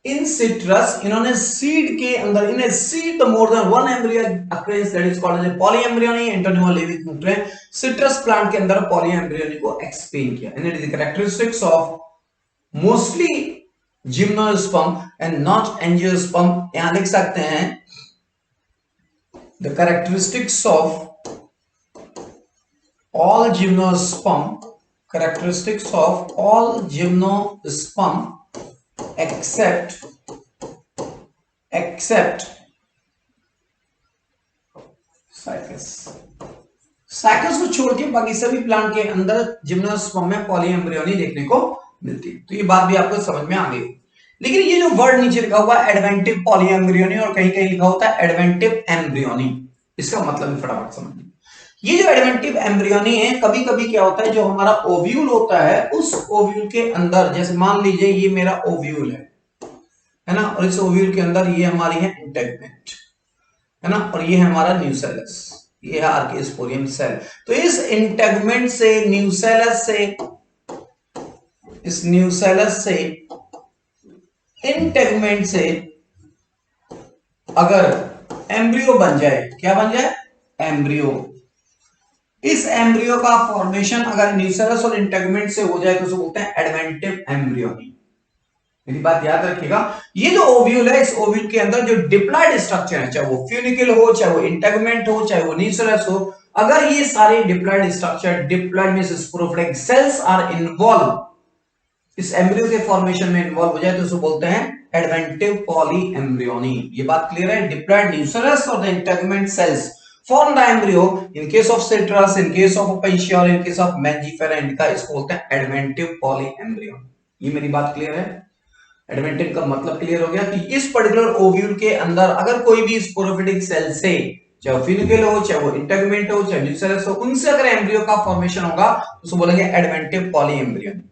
इन सिट्रस इन्होंने सीड के अंदर, in a seed the more than one embryo occurrence, that is called as polyembryony. Antony Leeuwenhoek न्यूट्रिएंट सिट्रस प्लांट के अंदर पॉलीएम्ब्रियोनी को एक्सप्लेन किया। And it is the characteristics of mostly gymnosperm and not angiosperm. यहां लिख सकते हैं the characteristics of all gymnosperm, characteristics of all gymnosperm except cycas को छोड़ के बाकी सभी प्लांट के अंदर जिम्नोस्पर्म में पॉलीएम्ब्रियोनी देखने को मिलती है। तो ये बात भी आपको समझ में आ गई। लेकिन ये जो वर्ड नीचे लिखा हुआ है एडवेंटिव पॉलीएम्ब्रियोनी और कहीं कहीं लिखा होता है एडवेंटिव एम्ब्रियोनी, इसका मतलब फटाफट समझिए। ये जो एडवेंटिव एम्ब्रियोनी है, कभी कभी क्या होता है, जो हमारा ओव्यूल होता है उस ओव्यूल के अंदर, जैसे मान लीजिए ये मेरा ओव्यूल है ना, और इस ओव्यूल के अंदर ये हमारी है इंटेगमेंट, है ना, और ये है हमारा न्यूसेलस, ये है आर्किस्पोरियम सेल। तो इस इंटेगमेंट से, न्यूसेलस से, इस न्यूसेलस से, इंटेगमेंट से अगर एम्ब्रियो बन जाए, क्या बन जाए, एम्ब्रियो, इस एम्ब्रियो का फॉर्मेशन अगर न्यूसेलस और इंटेगमेंट से हो जाए तो उसे बोलते हैं एडवेंटिव एम्ब्रियोनी। मेरी बात याद रखिएगा, ये जो ओव्यूल है, इस ओव्यूल के अंदर जो डिप्लॉयड स्ट्रक्चर है, चाहे वो फ्यूनिकल हो, चाहे वो इंटेगमेंट हो, चाहे वो न्यूसेलस हो, अगर ये सारे diploid structure, diploid means sporophytic cells are involve, इस एम्ब्रियो के फॉर्मेशन में इन्वॉल्व हो जाए तो उसे बोलते हैं एडवेंटिव पॉली एम्ब्रियोनी। ये बात क्लियर है? डिप्लॉयड न्यूसेलस और the integument cells form the embryo in case of citrus, in case of ओपेशिया और in case of Mangifera indica, इसको बोलते हैं एडवेंटिव पॉली एम्ब्रियोनी। ये मेरी बात क्लियर है? एडवेंटिव का मतलब क्लियर हो गया कि इस पर्टिकुलर ओव्यूल के अंदर अगर कोई भी स्पोरोफिटिक सेल से, चाहे फ्यूनिकल हो, चाहे वो इंटेगमेंट हो, चाहे न्यूसेलस हो, उनसे अगर एम्ब्रियो का फॉर्मेशन होगा तो उसको बोलेंगे एडवेंटिव पॉली एम्ब्रियोनी।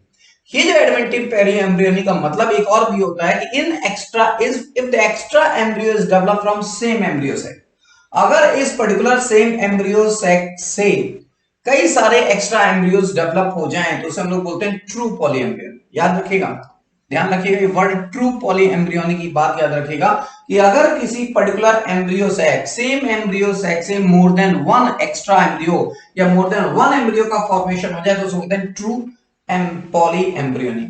ये जो एडवेंटिव पेरी एम्ब्रियोनी का मतलब एक और भी होता है कि in extra is if the extra embryo is develop from same embryo sac, अगर इस पर्टिकुलर सेम एम्ब्रियो सेक से कई सारे एक्स्ट्रा एम्ब्रियोज डेवलप हो जाएं तो उसे हम लोग बोलते हैं ट्रू पॉली एम्ब्रियोनी। याद रखिएगा, ध्यान रखिएगा, ये वर्ड ट्रू पॉली एम्ब्रियोनी की बात याद रखिएगा कि अगर किसी particular embryo sac, same embryo sac से more than one extra embryo या मोर देन वन एम्ब्रियो का फॉर्मेशन हो जाए तो उसे बोलते हैं ट्रू पॉली एम्ब्रियोनी।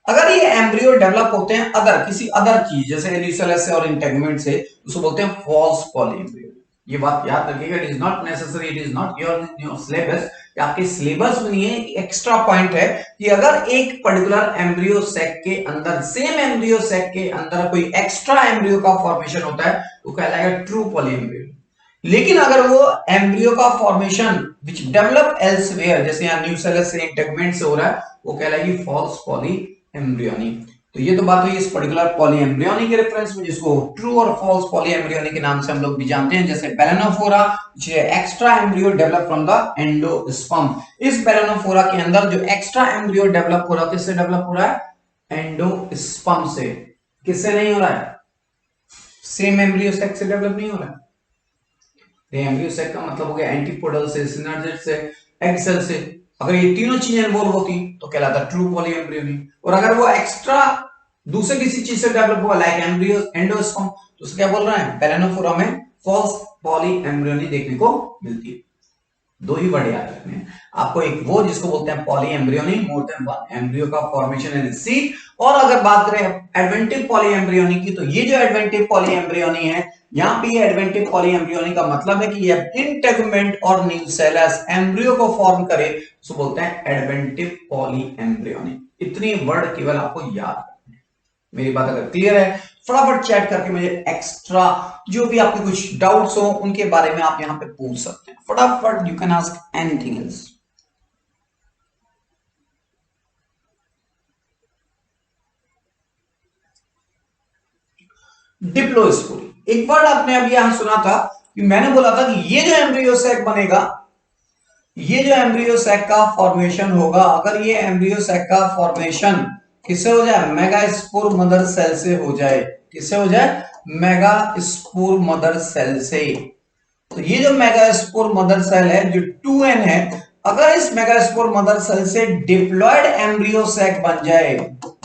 अगर ये एम्ब्रियो डेवलप होते हैं अदर किसी अदर चीज जैसे न्यूसेलस से और इंटेगमेंट से, उसको बोलते हैं फॉल्स पॉली एम्ब्रियोनी। ये बात याद रखिएगा, it is not necessary, it is not your syllabus, आपके सिलेबस में नहीं है, एक्स्ट्रा पॉइंट है कि अगर एक पर्टिकुलर एम्ब्रियो सेक के अंदर, सेम एम्ब्रियो सेक के अंदर कोई एक्स्ट्रा एम्ब्रियो का फॉर्मेशन होता है तो कहलाएगा ट्रू पॉली एम्ब्रियोनी। लेकिन अगर वो एम्ब्रियो का फॉर्मेशन विच डेवलप एल्सवेयर, जैसे यहाँ न्यूसेलस से इंटेगमेंट से हो रहा है, वो कहलाएगी फॉल्स पॉली एम्ब्रियोनी। तो ये तो बात हुई इस पर्टिकुलर पॉली एम्ब्रियोनी के रेफरेंस में, जिसको ट्रू और फॉल्स पॉली एम्ब्रियोनी के नाम से हम लोग भी जानते हैं। जैसे Balanophora, extra embryo develop from the endosperm, इस बेलेनोफोरा के अंदर जो एक्स्ट्रा एम्ब्रियो डेवलप हो रहा है, किससे डेवलप हो रहा है, एंडोस्पर्म से। किससे नहीं हो रहा है, सेम एम्ब्रियो सेक से डेवलप नहीं हो रहा है। एम्ब्रियो सेक का मतलब हो गया एंटीपोडल से, सिनर्जिड से, एग सेल से। अगर ये तीनों चीजें इन्वॉल्व होती तो कहलाता ट्रू पॉली एम्ब्रियोनी। और अगर वो एक्स्ट्रा दूसरे किसी चीज से डेवलप हुआ लाइक एम्ब्रियो एंडोस्पर्म, तो उसे क्या बोल रहा है, बेलेनोफोरा में फॉल्स पॉली एम्ब्रियोनी देखने को मिलती है। दो ही वर्ड याद रखने हैं आपको, एक वो जिसको बोलते हैं पॉली एम्ब्रियोनी, मोर देन वन एम्ब्रियो का फॉर्मेशन इन सीड। और अगर बात करें एडवेंटिव पॉली एम्ब्रियोनी की, तो ये जो एडवेंटिव पॉली एम्ब्रियोनी है, यहाँ पे एडवेंटिव पॉली एम्ब्रियोनी का मतलब है कि ये इंटेगमेंट और न्यूसेलस एम्ब्रियो को फॉर्म करे, तो बोलते हैं एडवेंटिव पॉली एम्ब्रियोनी। इतनी वर्ड केवल आपको याद रखनी है। मेरी बात अगर क्लियर है, फटाफट चैट करके मुझे एक्स्ट्रा जो भी आपके कुछ डाउट्स हो उनके बारे में आप यहां पे पूछ सकते हैं फटाफट। You can ask anything else. Diplospory, एक वर्ड आपने अभी यहां सुना था कि मैंने बोला था कि ये जो एम्ब्रियो सैक बनेगा, ये जो एम्ब्रियो सैक का फॉर्मेशन होगा, अगर ये एम्ब्रियो सैक का फॉर्मेशन किससे हो जाए, मेगास्पोर मदर सेल से हो जाए। किससे हो जाए, मेगास्पोर मदर सेल से। तो ये जो मेगास्पोर मदर सेल है जो 2n है, अगर इस मेगास्पोर मदर सेल से डिप्लॉयड एम्ब्रियो सैक बन जाए,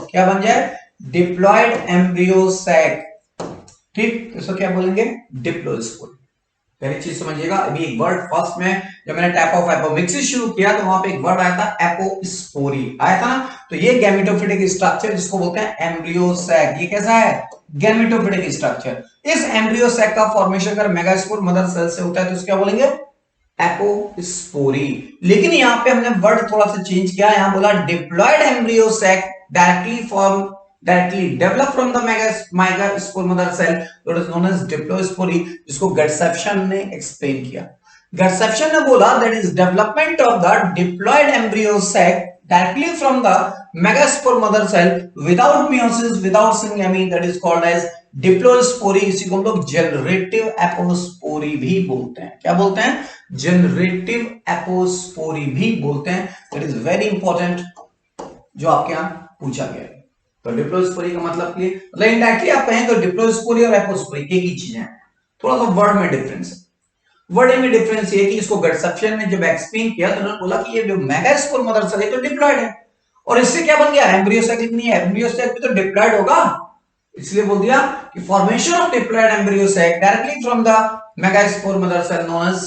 क्या बन जाए? डिप्लॉयड एम्ब्रियो सैक, ठीक, तो इसको क्या बोलेंगे? डिप्लोस्पोरी। पहली चीज समझिएगा, अभी एक वर्ड फर्स्ट में जब मैंने टाइप ऑफ एपोमिक्सिस शुरू किया तो वहां पे एक वर्ड आया था एपोस्पोरी, आया था ना। तो ये गैमेटोफिटिक स्ट्रक्चर जिसको बोलते हैं एम्ब्रियो सैक, ये कैसा है? Gametophytic structure. इस एम्ब्रियो सैक का फॉर्मेशन अगर मेगास्पोर मदर सेल से होता है तो उसको क्या बोलेंगे? एपोस्पोरी। लेकिन यहां पे हमने वर्ड थोड़ा सा चेंज किया, यहां बोला diploid embryo sac directly develop from the megaspore mother cell, that is known as diplospore, जिसको गट्सेप्शन ने एक्सप्लेन किया। गट्सेप्शन ने बोला that is development of the diploid embryo sac directly from the megaspore mother cell without meiosis, without syngamete, that is called as डिप्लोस्पोरी। इसी को हम लोग generative apospory भी बोलते हैं। क्या बोलते हैं? जनरेटिव एपोस्पोरी भी बोलते हैं। दैट इज वेरी इंपॉर्टेंट, जो आपके यहां पूछा गया है। तो डिप्लोस्पोरी का मतलब क्या? मतलब इनडायरेक्टली आप कहें तो डिप्लोस्पोरी और एपोस्पोरी एक ही चीज है, थोड़ा सा वर्ड में डिफरेंस है। वर्ड में डिफरेंस ये कि इसको गट्सेप्शन ने जब एक्सप्लेन किया तो उन्होंने बोला कि ये जो मेगास्पोर मदर सेल है तो डिप्लॉयड है, और इससे क्या बन गया? एम्ब्रियो सैक नहीं है, एम्ब्रियो सैक भी तो डिप्लॉयड होगा, इसलिए बोल दिया कि formation of diploid embryo sac directly from the megaspore mother cell known as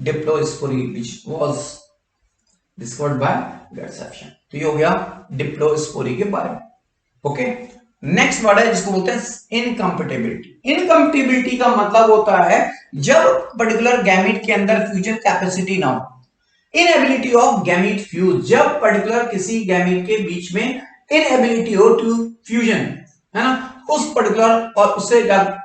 diplospory which was discovered by Gustafson. तो ये हो गया डिप्लोस्पोरी के बारे में। ओके, नेक्स्ट वर्ड है जिसको बोलते हैं इनकम्पेटिबिलिटी। इनकम्पेटिबिलिटी का मतलब होता है जब पर्टिकुलर गैमीट के अंदर फ्यूजन कैपेसिटी ना हो, इनएबिलिटी ऑफ गैमीट फ्यूज, जब पर्टिकुलर किसी गैमीट के बीच में इनएबिलिटी हो टू फ्यूजन, है ना, उस पर्टिकुलर, और उससे जब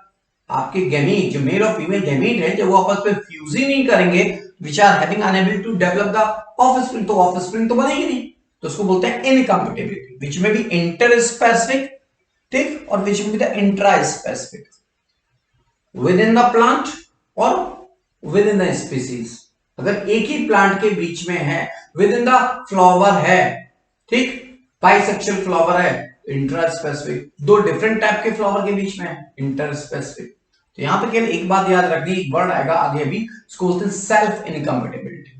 आपके गैमीट जो मेल और फीमेल गैमीट है जब वो आपस में फ्यूज ही नहीं करेंगे, which are having unable to develop the offspring, तो ऑफस्प्रिंग तो बनेगी नहीं, तो उसको बोलते हैं इनकम्पेटिबिलिटी, विच में बी इंटरस्पेसिफिक, ठीक, और विच में be the intraspecific, with in the plant और विद इन द स्पीसीज। अगर एक ही प्लांट के बीच में है, विद इन द फ्लावर है, ठीक, बाइसेक्सुअल फ्लावर है, इंट्रास्पेसिफिक, दो डिफरेंट टाइप के फ्लावर के बीच में है, इंटरस्पेसिफिक। तो यहां पे केवल एक बात याद रखनी, एक वर्ड आएगा आगे अभी, इसको बोलते हैं सेल्फ इनकम्पेटिबिलिटी।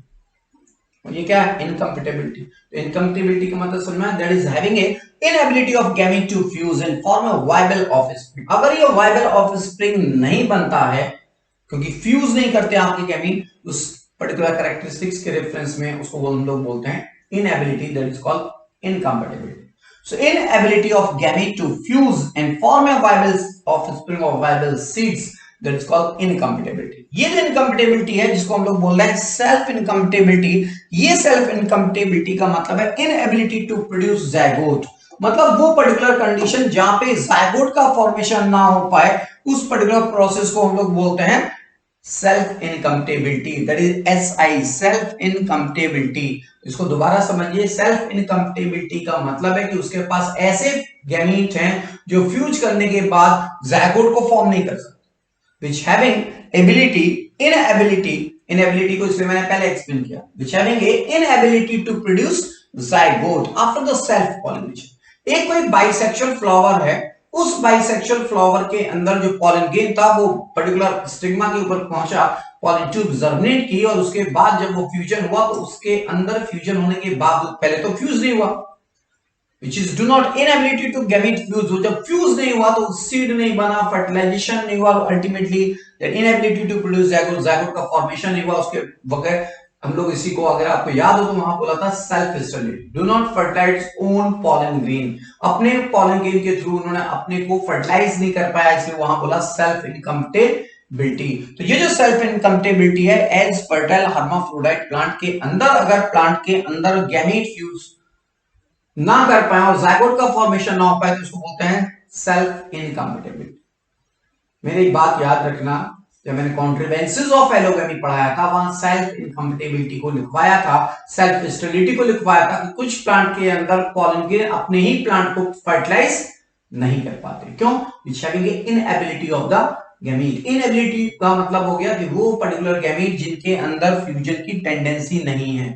ये क्या है? इनकम्पेटिबिलिटी। तो इनकम्पेटिबिलिटी का मतलब समझ में, that is having a inability of gamete to fuse and form a viable offspring. अगर ये वायबल ऑफस्प्रिंग नहीं बनता है क्योंकि फ्यूज नहीं करते आपके गैमीट, उस पर्टिकुलर कैरेक्टरिस्टिक्स के रेफरेंस में उसको हम लोग बोलते हैं inability, that is called incompatibility. So inability of gamete to fuse and form a viable offspring or viable seeds, that is called incompatibility। ये जो incompatibility है जिसको हम लोग बोल रहे हैं सेल्फ इनकम्पेटिबिलिटी, ये सेल्फ इनकम्पेटिबिलिटी का मतलब है inability to produce zygote, मतलब वो पर्टिकुलर कंडीशन जहां पे zygote का फॉर्मेशन ना हो पाए, उस पर्टिकुलर प्रोसेस को हम लोग बोलते हैं self incompatibility, that is SI, self incompatibility. इसको दोबारा समझिए, सेल्फ इनकम्पेटिबिलिटी का मतलब है कि उसके पास ऐसे गैमीट हैं जो फ्यूज करने के बाद ज़ायगोट को फॉर्म नहीं कर सकते, विच हैविंग एबिलिटी, इनएबिलिटी को इसलिए मैंने पहले एक्सप्लेन किया, which having a inability to produce zygote after the self pollination. एक कोई बाइसेक्सुअल फ्लावर है, उस बाइसेक्सुअल फ्लावर के अंदर जो पॉलन ग्रेन था वो पर्टिकुलर स्टिग्मा के ऊपर पहुंचा, पॉलन ट्यूब जर्मिनेट की, और उसके बाद जब वो फ्यूजन हुआ तो उसके अंदर फ्यूजन होने के बाद पहले तो फ्यूज नहीं हुआ, which is do not inability to gamete fuse, जब फ्यूज नहीं हुआ तो सीड नहीं बना, फर्टिलाइजेशन नहीं हुआ, ultimately inability to produce zygote, zygote का फॉर्मेशन नहीं हुआ, उसके बगैर हम लोग इसी को, अगर आपको याद हो तो वहां बोला था self stability, do not fertilize own pollen grain, अपने पॉलन ग्रेन के थ्रू उन्होंने अपने को फर्टिलाइज नहीं कर पाया, इसलिए वहां बोला सेल्फ इनकम्पेटिबिलिटी। तो ये जो सेल्फ इनकम्पेटिबिलिटी है, एज फर्टाइल हर्माफ्रोडाइट प्लांट के अंदर, अगर प्लांट के अंदर गैमीट फ्यूज ना कर पाए और ज़ायगोट का फॉर्मेशन ना हो पाए तो उसको बोलते हैं सेल्फ इनकम्पेटिबिलिटी। मेरी बात याद रखना, जब मैंने कॉन्ट्रीवेंसेस ऑफ एलोगेमी पढ़ाया था वहां सेल्फ इनकम्पेटिबिलिटी को लिखवाया था, सेल्फ स्टेबिलिटी को लिखवाया था कि कुछ प्लांट के अंदर पॉलन ग्रेन अपने ही प्लांट को फर्टिलाइज नहीं कर पाते, क्यों? Which having inability of the gamete. Inability का मतलब हो गया कि वो पर्टिकुलर गैमीट जिनके अंदर फ्यूजन की टेंडेंसी नहीं है,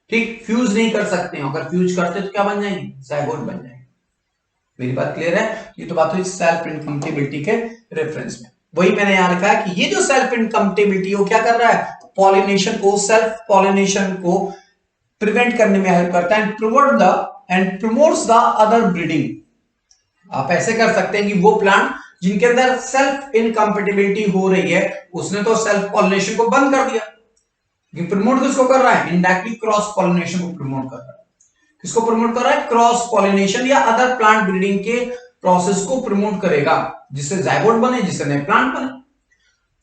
ठीक, फ्यूज नहीं कर सकते हैं, अगर फ्यूज करते तो क्या बन जाएंगे? ज़ायगोट बन जाएंगे। मेरी बात क्लियर है? ये तो बात हुई सेल्फ इनकम्पेटिबिलिटी के रेफरेंस में। वही मैंने यहां लिखा है कि ये जो सेल्फ इनकम्पेटिबिलिटी वो क्या कर रहा है, पॉलिनेशन को, सेल्फ पॉलिनेशन को प्रिवेंट करने में हेल्प करता है and promotes the other breeding. आप ऐसे कर सकते हैं कि वो प्लांट जिनके अंदर सेल्फ इनकम्पेटिबिलिटी हो रही है उसने तो सेल्फ पॉलिनेशन को बंद कर दिया, लेकिन प्रमोट किसको कर रहा है, इनडायरेक्टली क्रॉस पॉलिनेशन को प्रमोट कर रहा है। किसको प्रमोट कर रहा है, क्रॉस पॉलिनेशन या अदर प्लांट ब्रीडिंग के प्रोसेस को प्रमोट करेगा, जिससे जायगोट बने, जिससे नए प्लांट बने।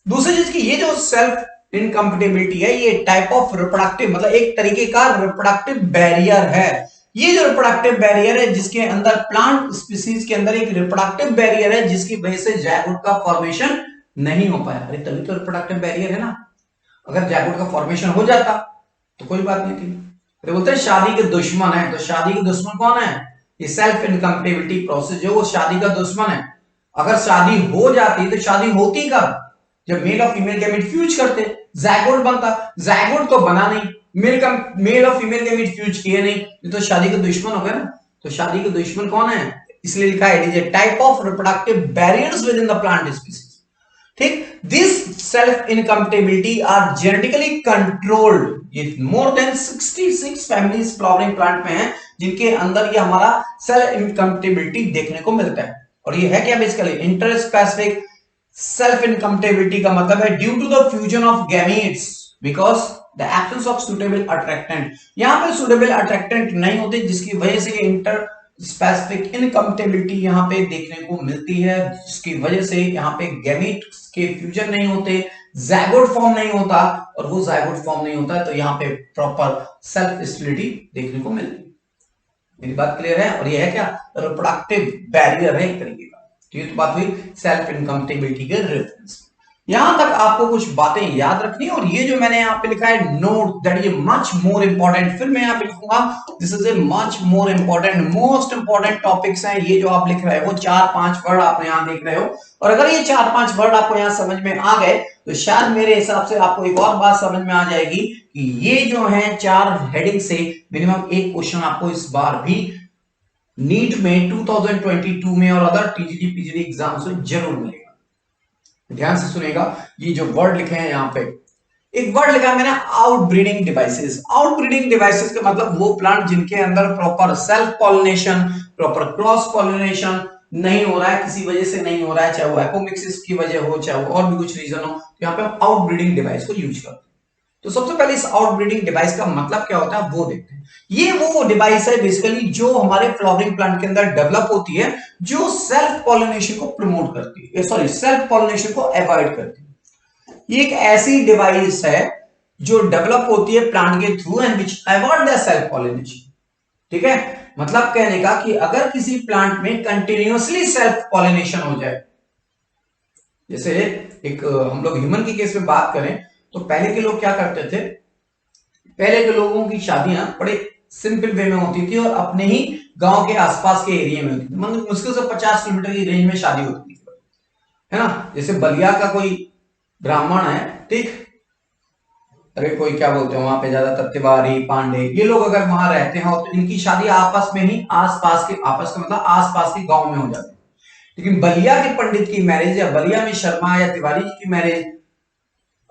दूसरी चीज की ये जो सेल्फ इनकम्पेटिबिलिटी है ये टाइप ऑफ रिप्रोडक्टिव, मतलब एक तरीके का रिप्रोडक्टिव बैरियर है। ये जो रिप्रोडक्टिव बैरियर है जिसके अंदर प्लांट स्पीसीज के अंदर एक रिप्रोडक्टिव बैरियर है जिसकी वजह से जायगोट का फॉर्मेशन नहीं हो पाया। अरे तभी तो रिप्रोडक्टिव बैरियर है ना, अगर जायगोट का फॉर्मेशन हो जाता तो कोई बात नहीं थी। अरे बोलते हैं शादी के दुश्मन है, तो शादी के दुश्मन कौन है, ये सेल्फ इनकम्पेटिबिलिटी प्रोसेस जो वो शादी का दुश्मन है। अगर शादी हो जाती तो शादी होती कब, जब मेल और फीमेल गैमेट फ्यूज करते, जायगोट बनता, जायगोट तो बना नहीं, मेल और फीमेल गैमेट फ्यूज किए नहीं, ये तो शादी के दुश्मन हो गए ना। तो शादी के दुश्मन कौन है, इसलिए लिखा है it is a type of reproductive barriers with in the plant species. ठीक, this self incompatibility are genetically controlled. ये more than 66 families flowering plant में है जिनके अंदर ये हमारा सेल्फ इनकम्पेटिबिलिटी देखने को मिलता है। और ये है क्या, बेसिकली इंटरस्पेसिफिक सेल्फ इनकम्पेटिबिलिटी का मतलब है due to the fusion of gametes because the absence of suitable attractant. यहां पे सुटेबल अट्रैक्टेंट नहीं होते जिसकी वजह से इंटर स्पेसिफिक इनकम्पेटिबिलिटी यहां पे देखने को मिलती है, जिसकी वजह से यहां पे गैमीट के फ्यूजन नहीं होते, जायगोट फॉर्म नहीं होता, और वो जायगोट फॉर्म नहीं होता है तो यहां पे प्रॉपर सेल्फ स्टेबिलिटी देखने को मिलती है। मेरी बात क्लियर है। और ये है क्या, रिप्रोडक्टिव बैरियर है एक तरीके का। तो ये तो बात हुई सेल्फ इनकम्पेटिबिलिटी के रेफरेंस। यहां तक आपको कुछ बातें याद रखनी है। और ये जो मैंने यहाँ पे लिखा है नोट दैट ये मच मोर इंपॉर्टेंट, फिर मैं यहाँ पे लिखूंगा this is a much more important, most important topics हैं। ये जो आप लिख रहे हो 4-5 वर्ड आप यहाँ देख रहे हो, और अगर ये 4-5 वर्ड आपको यहाँ समझ में आ गए तो शायद मेरे हिसाब से आपको एक और बात समझ में आ जाएगी कि ये जो है 4 हेडिंग से मिनिमम एक क्वेश्चन आपको इस बार भी नीट में 2022 में और अदर टीजीटी पीजीटी एग्जाम से जरूर मिलेगा। ध्यान से सुनेगा, ये जो वर्ड लिखे हैं यहाँ पे, एक वर्ड लिखा है मैंने आउटब्रीडिंग डिवाइसेस। आउटब्रीडिंग डिवाइसेस का मतलब वो प्लांट जिनके अंदर proper self pollination, proper cross pollination नहीं हो रहा है, किसी वजह से नहीं हो रहा है, चाहे वो एपोमिक्सिस की वजह हो, चाहे वो और भी कुछ रीजन हो, तो यहाँ पे हम आउटब्रीडिंग डिवाइस को यूज करते हैं। तो सबसे पहले इस आउटब्रीडिंग डिवाइस का मतलब क्या होता है वो देखते हैं। ये वो डिवाइस है बेसिकली जो हमारे फ्लावरिंग प्लांट के अंदर डेवलप होती है, जो सेल्फ पॉलिनेशन को प्रमोट करती है, सॉरी सेल्फ पॉलिनेशन को अवॉइड करती है। ये एक ऐसी डिवाइस है जो डेवलप होती है प्लांट के through and which avoid the self pollination. ठीक है, मतलब कहने का कि अगर किसी प्लांट में कंटिन्यूअसली सेल्फ पॉलिनेशन हो जाए, जैसे एक हम लोग ह्यूमन के केस में बात करें तो पहले के लोग क्या करते थे, पहले के लोगों की शादियां बड़े सिंपल वे में होती थी और अपने ही गांव के आसपास के एरिया में होती थी, मतलब मुश्किल से 50 किलोमीटर की रेंज में शादी होती थी, है ना। जैसे बलिया का कोई ब्राह्मण है, ठीक, अरे कोई क्या बोलते हैं वहां पे ज्यादातर तिवारी पांडे ये लोग अगर वहां रहते हैं तो इनकी शादी आपस में ही आसपास के, आपस का मतलब आसपास के गांव में हो जाती है। लेकिन बलिया के पंडित की मैरिज या बलिया में शर्मा या तिवारी जी की मैरिज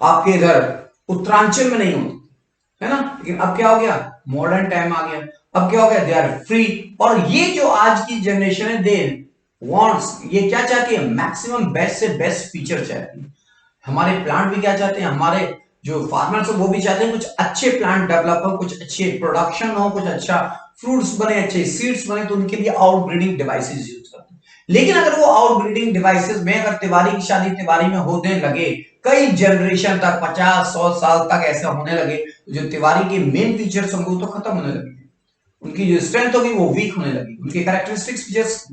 आपके इधर उत्तरांचल में नहीं होती, है ना। लेकिन अब क्या हो गया, मॉडर्न टाइम आ गया, अब क्या हो गया, दे आर फ्री। और ये जो आज की जनरेशन है दे वांट्स, ये क्या चाहती है, मैक्सिमम बेस्ट से बेस्ट फीचर चाहती है। हमारे प्लांट भी क्या चाहते हैं, हमारे जो फार्मर्स है वो भी चाहते हैं कुछ अच्छे प्लांट डेवलप हो, कुछ अच्छे प्रोडक्शन हो, कुछ अच्छा फ्रूट्स बने, अच्छे सीड्स बने, तो उनके लिए आउटब्रीडिंग डिवाइसेस यूज करते हैं। लेकिन अगर वो आउटब्रीडिंग डिवाइसेस में अगर तिवारी की शादी तिवारी में होने लगे, कई जनरेशन तक 50-100 साल तक ऐसा होने लगे, तो जो तिवारी के मेन फीचर्स होंगे वो तो खत्म होने लगे, उनकी जो स्ट्रेंथ होगी वो वीक होने लगी, उनके कैरेक्टरिस्टिक्स फीचर्स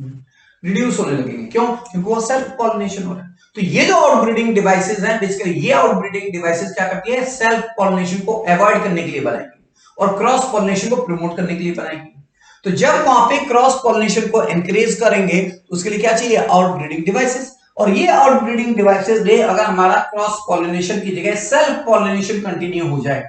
रिड्यूस होने लगेंगे। क्यों, क्योंकि वो सेल्फ पॉलिनेशन हो रहा है। तो ये जो आउटब्रीडिंग डिवाइसेस हैं बेसिकली, ये आउटब्रीडिंग डिवाइसेस क्या करती है, सेल्फ पॉलिनेशन को अवॉइड करने के लिए बनाएंगे और क्रॉस पॉलिनेशन को प्रमोट करने के लिए बनाएंगे। तो जब वहां पे क्रॉस पॉलिनेशन को एनकरेज करेंगे तो उसके लिए क्या चाहिए, आउटब्रीडिंग डिवाइसेस। और ये आउटब्रीडिंग डिवाइसेस दे अगर हमारा क्रॉस पॉलिनेशन की जगह सेल्फ पॉलिनेशन कंटिन्यू हो जाए,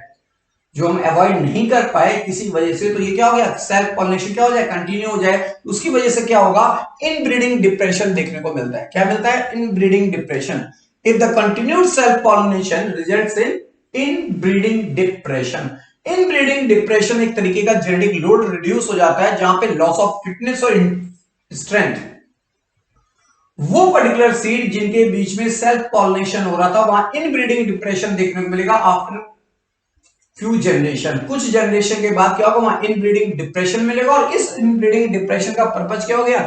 जो हम अवॉइड नहीं कर पाए किसी वजह से, तो ये क्या हो गया, सेल्फ पॉलिनेशन क्या हो जाए, कंटिन्यू हो जाए। उसकी वजह से क्या होगा, इनब्रीडिंग डिप्रेशन देखने को मिलता है। क्या मिलता है, inbreeding depression. if the continued self pollination results in inbreeding depression. Inbreeding depression एक तरीके का जेनेटिक लोड रिड्यूस हो जाता है जहां पे लॉस ऑफ फिटनेस और स्ट्रेंथ, वो पर्टिकुलर सीड जिनके बीच में सेल्फ पॉलिनेशन हो रहा था वहां इनब्रीडिंग डिप्रेशन देखने को मिलेगा आफ्टर फ्यू जनरेशन। कुछ जनरेशन के बाद क्या होगा, वहां इनब्रीडिंग डिप्रेशन मिलेगा और इस इनब्रीडिंग डिप्रेशन का पर्पज क्या हो गया,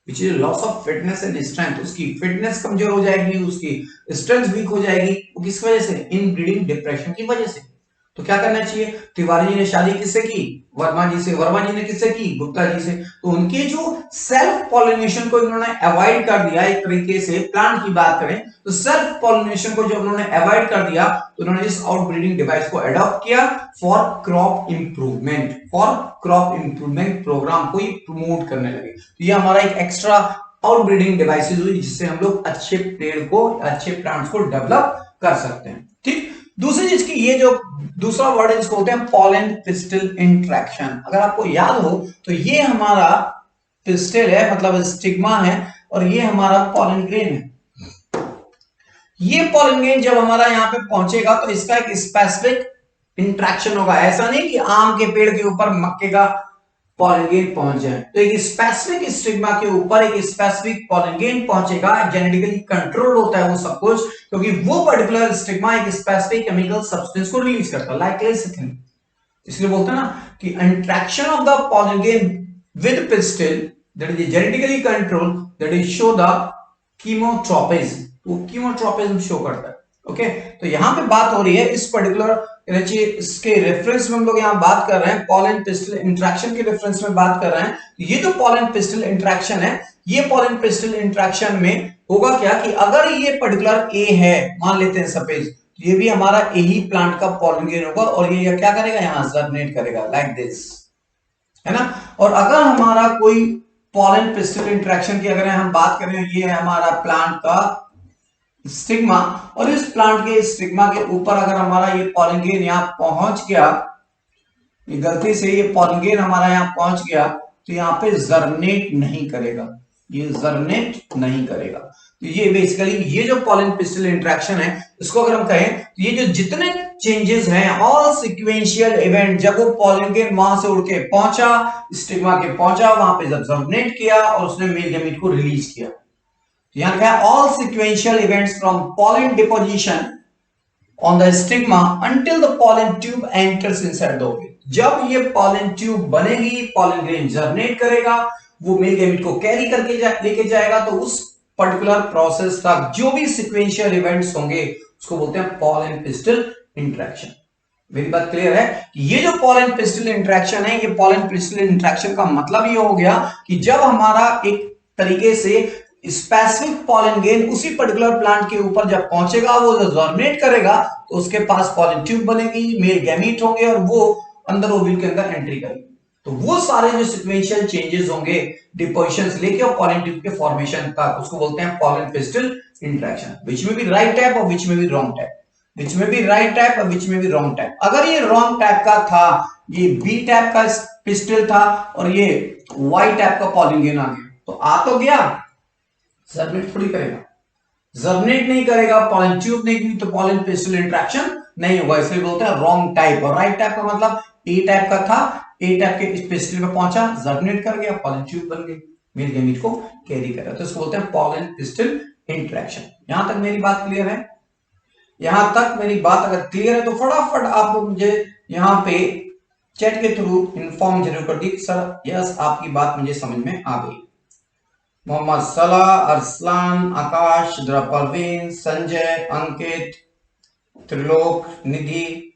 which is loss of fitness and strength. उसकी फिटनेस कमजोर हो जाएगी, उसकी स्ट्रेंथ वीक हो जाएगी, वो किस वजह से, इनब्रीडिंग डिप्रेशन की वजह से। तो क्या करना चाहिए, तिवारी जी ने शादी किससे की, वर्मा जी से, वर्मा जी ने किससे की, गुप्ता जी से। तो उनके जो सेल्फ पॉलिनेशन को इन्होंने अवॉइड कर दिया, एक तरीके से प्लांट की बात करें तो सेल्फ पॉलिनेशन को जब उन्होंने अवॉइड कर दिया तो उन्होंने इस आउटब्रीडिंग डिवाइस को अडॉप्ट किया for crop improvement, for crop improvement program को प्रमोट करने लगे। तो ये हमारा एक एक्स्ट्रा आउटब्रीडिंग डिवाइसेस हुई जिससे हम लोग अच्छे पेड़ को, अच्छे प्लांट्स को डेवलप कर सकते हैं। ठीक, दूसरी चीज की, ये जो दूसरा वर्ड है जिसको बोलते हैं पॉलन पिस्टिल इंटरेक्शन। अगर आपको याद हो तो ये हमारा पिस्टिल है, मतलब स्टिग्मा है, और ये हमारा पॉलन ग्रेन है। ये पॉलन ग्रेन जब हमारा यहाँ पे पहुंचेगा तो इसका एक स्पेसिफिक इंटरेक्शन होगा। ऐसा नहीं कि आम के पेड़ के ऊपर मक्के का पॉलन ग्रेन पहुंच जाए, तो एक स्पेसिफिक स्टिग्मा के ऊपर एक स्पेसिफिक पॉलन ग्रेन पहुंचेगा। जेनेटिकली कंट्रोल होता है वो सब कुछ, क्योंकि वो पर्टिकुलर स्टिग्मा एक स्पेसिफिक केमिकल सब्सटेंस को रिलीज करता है, लाइक लेसिथिन। इसलिए बोलते हैं ना कि interaction of the pollen grain with pistil that is genetically control, that is show the chemotropism, वो कीमोट्रोपिज्म शो करता है। ओके, तो यहां पे बात हो रही है इस पर्टिकुलर इसके रेफरेंस में हम लोग यहाँ बात कर रहे हैं, पॉलन पिस्टिल इंटरेक्शन के रेफरेंस में बात कर रहे हैं। ये जो पॉलन पिस्टिल इंटरेक्शन है, ये पॉलन पिस्टिल इंटरेक्शन में होगा क्या कि अगर ये पर्टिकुलर ए है, मान लेते हैं सपोज, ये भी हमारा ए ही प्लांट का पॉलन ग्रेन होगा और ये क्या करेगा, यहाँ जर्मिनेट करेगा लाइक दिस, है ना। और अगर हमारा कोई पॉलन पिस्टिल इंटरेक्शन की अगर हम बात करें, ये है हमारा प्लांट का स्टिग्मा, और इस प्लांट के स्टिग्मा के ऊपर अगर हमारा ये पॉलन ग्रेन यहाँ पहुंच गया, ये गलती से ये पॉलन ग्रेन हमारा यहाँ पहुंच गया, तो यहाँ पे जर्मिनेट नहीं करेगा, ये जर्मिनेट नहीं करेगा। तो ये बेसिकली ये जो पॉलन पिस्टिल इंटरेक्शन है, इसको अगर हम कहें तो ये जो जितने चेंजेस हैं, ऑल सीक्वेंशियल इवेंट, जब वो पॉलन ग्रेन वहां से उड़ के पहुंचा, स्टिग्मा के पहुंचा, वहां पे जब जर्मिनेट किया और उसने मेल गैमीट को रिलीज किया, यहाँ क्या, all sequential events from pollen deposition on the stigma until the pollen tube enters inside the ovule. जब ये पॉलन ट्यूब बनेगी, पॉलन ग्रेन जर्मिनेट करेगा, वो मेल गैमीट को कैरी करके लेके जाएगा, तो उस पर्टिकुलर प्रोसेस तक जो भी सीक्वेंशियल इवेंट्स होंगे उसको बोलते हैं पॉलन पिस्टिल इंटरेक्शन। मेरी बात क्लियर है कि ये जो पॉलन पिस्टिल इंटरेक्शन है, ये पॉलन पिस्टिल इंटरेक्शन का मतलब ये हो गया कि जब हमारा एक तरीके से स्पेसिफिक पॉलन ग्रेन उसी पर्टिकुलर प्लांट के ऊपर जब पहुंचेगा, वो जब जर्मिनेट करेगा तो उसके पास पॉलन ट्यूब बनेगी, मेल गैमीट होंगे और वो अंदर ओव्यूल के अंदर एंट्री करेगी। तो वो सारे जो सीक्वेंशियल चेंजेस होंगे डिपोजिशन लेके और पॉलन ट्यूब के फॉर्मेशन तक, उसको बोलते हैं पॉलन पिस्टिल इंटरेक्शन, विच में भी राइट टाइप और विच में भी रॉन्ग टाइप, विच में भी राइट टाइप और विच में भी रॉन्ग टाइप। अगर ये रॉन्ग टाइप का था, ये बी टाइप का पिस्टिल था और ये वाई टाइप का पॉलन ग्रेन आ गया, तो आ तो गया, जर्मिनेट थोड़ी करेगा, जर्मिनेट नहीं करेगा, पॉलन ट्यूब नहीं की तो पॉलन पिस्टिल इंटरेक्शन नहीं होगा, इसलिए बोलते हैं रॉन्ग टाइप। और राइट टाइप का मतलब ए टाइप का था, ए टाइप के इस पिस्टिल में पहुंचा, जर्मिनेट कर गया, पॉलन ट्यूब बन गई, मेल गैमीट को कैरी कर रहा है, तो इसको बोलते हैं पॉलन पिस्टिल इंटरेक्शन। यहां तक मेरी बात क्लियर है? यहां तक मेरी बात अगर क्लियर है तो फटाफट आप लोग मुझे यहाँ पे चैट के थ्रू इन्फॉर्म जरूर कर दी सर यस आपकी बात मुझे समझ में आ गई। मोहम्मद सलाह, अरसलान, आकाश, परवीन, संजय, अंकित, त्रिलोक, निधि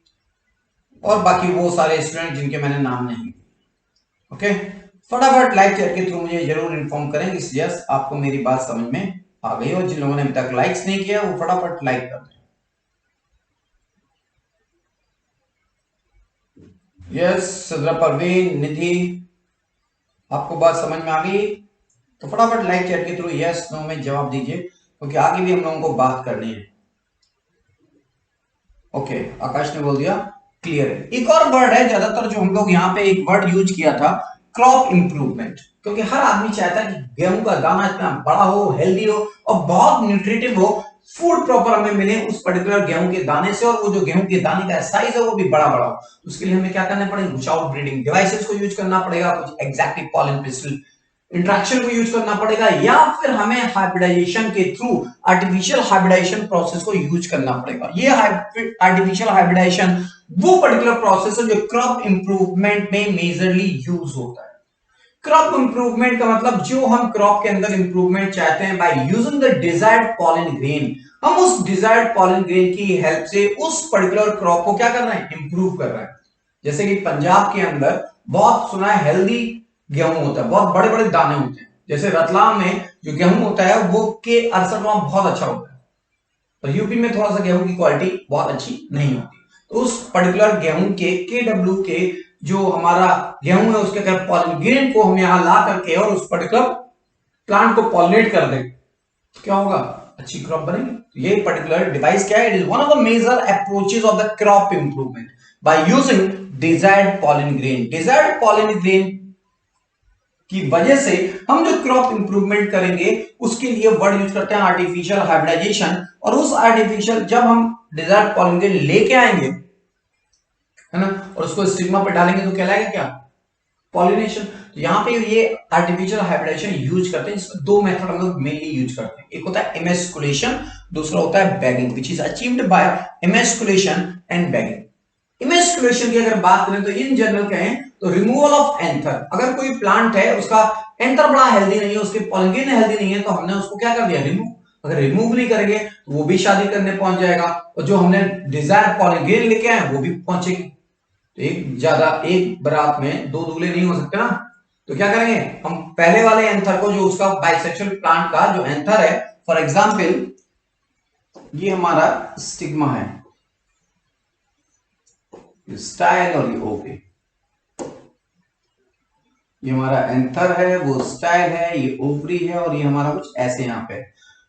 और बाकी वो सारे स्टूडेंट जिनके मैंने नाम नहीं। ओके, फटाफट लाइक चैट के थ्रू मुझे जरूर इन्फॉर्म करें कि यस आपको मेरी बात समझ में आ गई, और जिन लोगों ने अभी तक लाइक्स नहीं किया वो फटाफट लाइक कर दें। यस सदरा परवीन, निधि, आपको बात समझ में आ गई तो फटाफट लाइक चैट के थ्रू यस नो में जवाब दीजिए, क्योंकि आगे भी हम लोगों को बात करनी है। ओके, आकाश ने बोल दिया क्लियर है। एक और वर्ड है, ज्यादातर जो हम लोग यहाँ पे एक वर्ड यूज किया था, क्रॉप इंप्रूवमेंट, क्योंकि हर आदमी चाहता है कि गेहूं का दाना इतना बड़ा हो, हेल्दी हो और बहुत न्यूट्रिटिव हो, फूड प्रॉपर हमें मिले उस पर्टिकुलर गेहूं के दाने से, और वो जो गेहूं के दाने का साइज है वो भी बड़ा बड़ा हो। तो उसके लिए हमें क्या करना पड़ेगा, कुछ आउट ब्रीडिंग डिवाइसेस को यूज करना पड़ेगा, कुछ एग्जैक्टिव पॉलन पिस्टल इंट्रैक्शन को यूज करना पड़ेगा, या फिर हमें हाइब्रिडाइजेशन के थ्रू आर्टिफिशियल हाइब्रिडाइजेशन प्रोसेस को यूज करना पड़ेगा। ये आर्टिफिशियल हाइब्रिडाइजेशन वो पर्टिकुलर प्रोसेस है जो क्रॉप इंप्रूवमेंट में मेजरली यूज होता है। क्रॉप इंप्रूवमेंट का मतलब जो हम क्रॉप के अंदर इंप्रूवमेंट चाहते हैं, bye using the desired pollen grain, हम उस डिजायर्ड पॉलन ग्रेन की हेल्प से उस पर्टिकुलर क्रॉप को क्या कर रहे हैं, इंप्रूव कर रहे हैं। जैसे कि पंजाब के अंदर बहुत सुना है हेल्दी गेहूं होता है, बहुत बड़े बड़े दाने होते हैं। जैसे रतलाम में जो गेहूं होता है वो के अरसठ बहुत अच्छा होता है, और यूपी में थोड़ा सा गेहूं की क्वालिटी बहुत अच्छी नहीं होती। तो उस पर्टिकुलर गेहूं के KW के जो हमारा गेहूं है उसके अगर पॉलन ग्रेन को हम यहां ला करके और उस पर्टिकुलर प्लांट को पॉलिनेट कर दें तो क्या होगा, अच्छी क्रॉप बनेगी। तो ये पर्टिकुलर डिवाइस क्या है, it is one of the major approaches of the crop improvement by using desired pollen grain. Desired pollen grain की वजह से हम जो क्रॉप इंप्रूवमेंट करेंगे उसके लिए वर्ड यूज करते हैं आर्टिफिशियल हाइब्रिडाइजेशन। और उस आर्टिफिशियल जब हम डिजायर्ड पॉलन ग्रेन लेके आएंगे, है ना, और उसको स्टिग्मा पे डालेंगे तो कहलाएगा क्या, पॉलिनेशन। तो यहाँ पे ये आर्टिफिशियल हाइब्रिडाइजेशन यूज करते हैं, जिसमें दो मेथड हम लोग मेनली यूज करते हैं। एक होता है एमेस्कुलेशन, दूसरा होता है bagging, which is achieved by emasculation and bagging. Emasculation की अगर बात करें तो इन जनरल कहें तो रिमूवल ऑफ एंथर। अगर कोई प्लांट है उसका एंथर बड़ा हेल्दी नहीं है, उसके पॉलन ग्रेन हेल्दी नहीं है, तो हमने उसको क्या कर दिया, रिमूव। अगर रिमूव नहीं करेंगे तो वो भी शादी करने पहुंच जाएगा, और जो हमने डिजायर पॉलन ग्रेन लेके आए वो भी पहुंचेगी। तो एक बारात में दो दूल्हे नहीं हो सकते ना। तो क्या करेंगे, हम पहले वाले एंथर को, जो उसका बाइसेक्सुअल प्लांट का जो एंथर है, फॉर एग्जाम्पल ये हमारा स्टिग्मा है, स्टाइल और ये ओके, ये हमारा एंथर है, वो स्टाइल है, ये ओवरी है, और ये हमारा कुछ ऐसे यहाँ पे।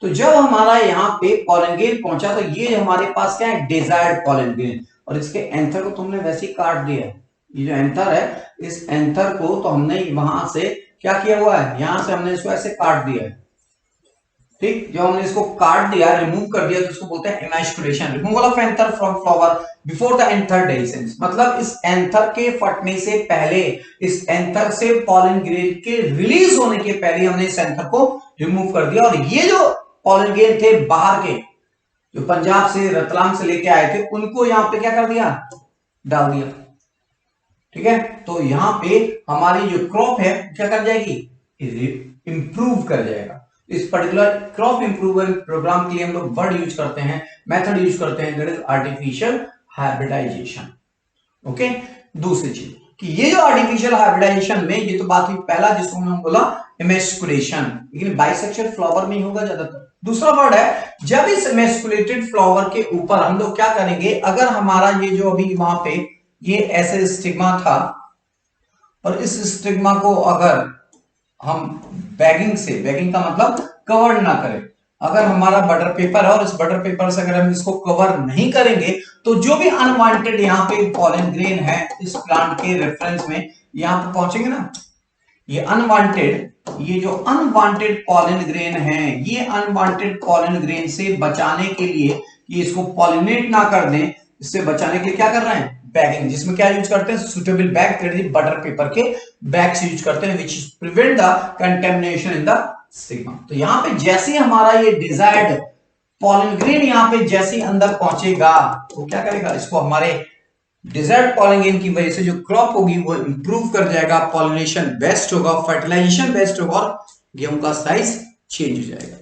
तो जब हमारा यहाँ पे पॉलन ग्रेन पहुंचा तो ये हमारे पास क्या है, डिजायर्ड पॉलन ग्रेन, और इसके एंथर को तो हमने वैसे ही काट दिया। ये जो एंथर है, इस एंथर को तो हमने वहां से क्या किया हुआ है, यहां से हमने इसको ऐसे काट दिया है। ठीक, जब हमने इसको काट दिया, रिमूव कर दिया, तो इसको बोलते हैं emasculation, removal of anther from flower before the anther dehiscence. मतलब इस एंथर के फटने से पहले, इस एंथर से पॉलन ग्रेन के रिलीज होने के पहले हमने इस एंथर को रिमूव कर दिया। और ये जो पॉलन ग्रेन थे बाहर के, जो पंजाब से रतलाम से लेके आए थे, उनको यहां पे क्या कर दिया, डाल दिया। ठीक है, तो यहां पे हमारी जो क्रॉप है क्या कर जाएगी, इंप्रूव कर जाएगा। इस पर्टिकुलर क्रॉप इंप्रूवमेंट प्रोग्राम के लिए हम लोग वर्ड यूज करते हैं, मेथड यूज करते हैं, that is artificial hybridization. Okay, दूसरी चीज कि ये जो आर्टिफिशियल हाइब्रिडाइजेशन में, ये तो बात हुई पहला जिसको हमने बोला इमेस्कुलेशन, लेकिन बाइसेक्सुअल फ्लावर में ही होगा ज्यादातर। दूसरा वर्ड है, जब इस इमेस्कुलेटेड फ्लावर के ऊपर हम लोग क्या करेंगे, अगर हमारा ये जो अभी वहां पे ये ऐसे स्टिग्मा था, और इस स्टिग्मा को अगर हम बैगिंग से, बैगिंग का मतलब कवर ना करें, अगर हमारा बटर पेपर है और इस बटर पेपर से अगर हम इसको कवर नहीं करेंगे, तो जो भी अनवांटेड यहाँ पे पॉलन ग्रेन है इस प्लांट के रेफरेंस में यहाँ पे पहुंचेंगे ना, ये जो अनवांटेड पॉलन ग्रेन है, ये अनवांटेड पॉलन ग्रेन से बचाने के लिए, ये इसको पॉलिनेट ना कर दें, इससे बचाने के लिए क्या कर रहे हैं, बैगिंग, जिसमें क्या यूज करते हैं, सुटेबल बैग, बटर पेपर के बैग से यूज करते हैं, which prevent the contamination in the stigma. तो यहां पे जैसे हमारा ये डिजायर्ड पॉलन ग्रेन यहां पे जैसे अंदर पहुंचेगा, तो क्या करेगा, इसको हमारे डिजायर्ड पॉलन ग्रेन की वजह से जो क्रॉप होगी वो इंप्रूव कर जाएगा, पॉलिनेशन बेस्ट होगा, फर्टिलाइजेशन बेस्ट होगा, और गेहूं का साइज चेंज हो जाएगा।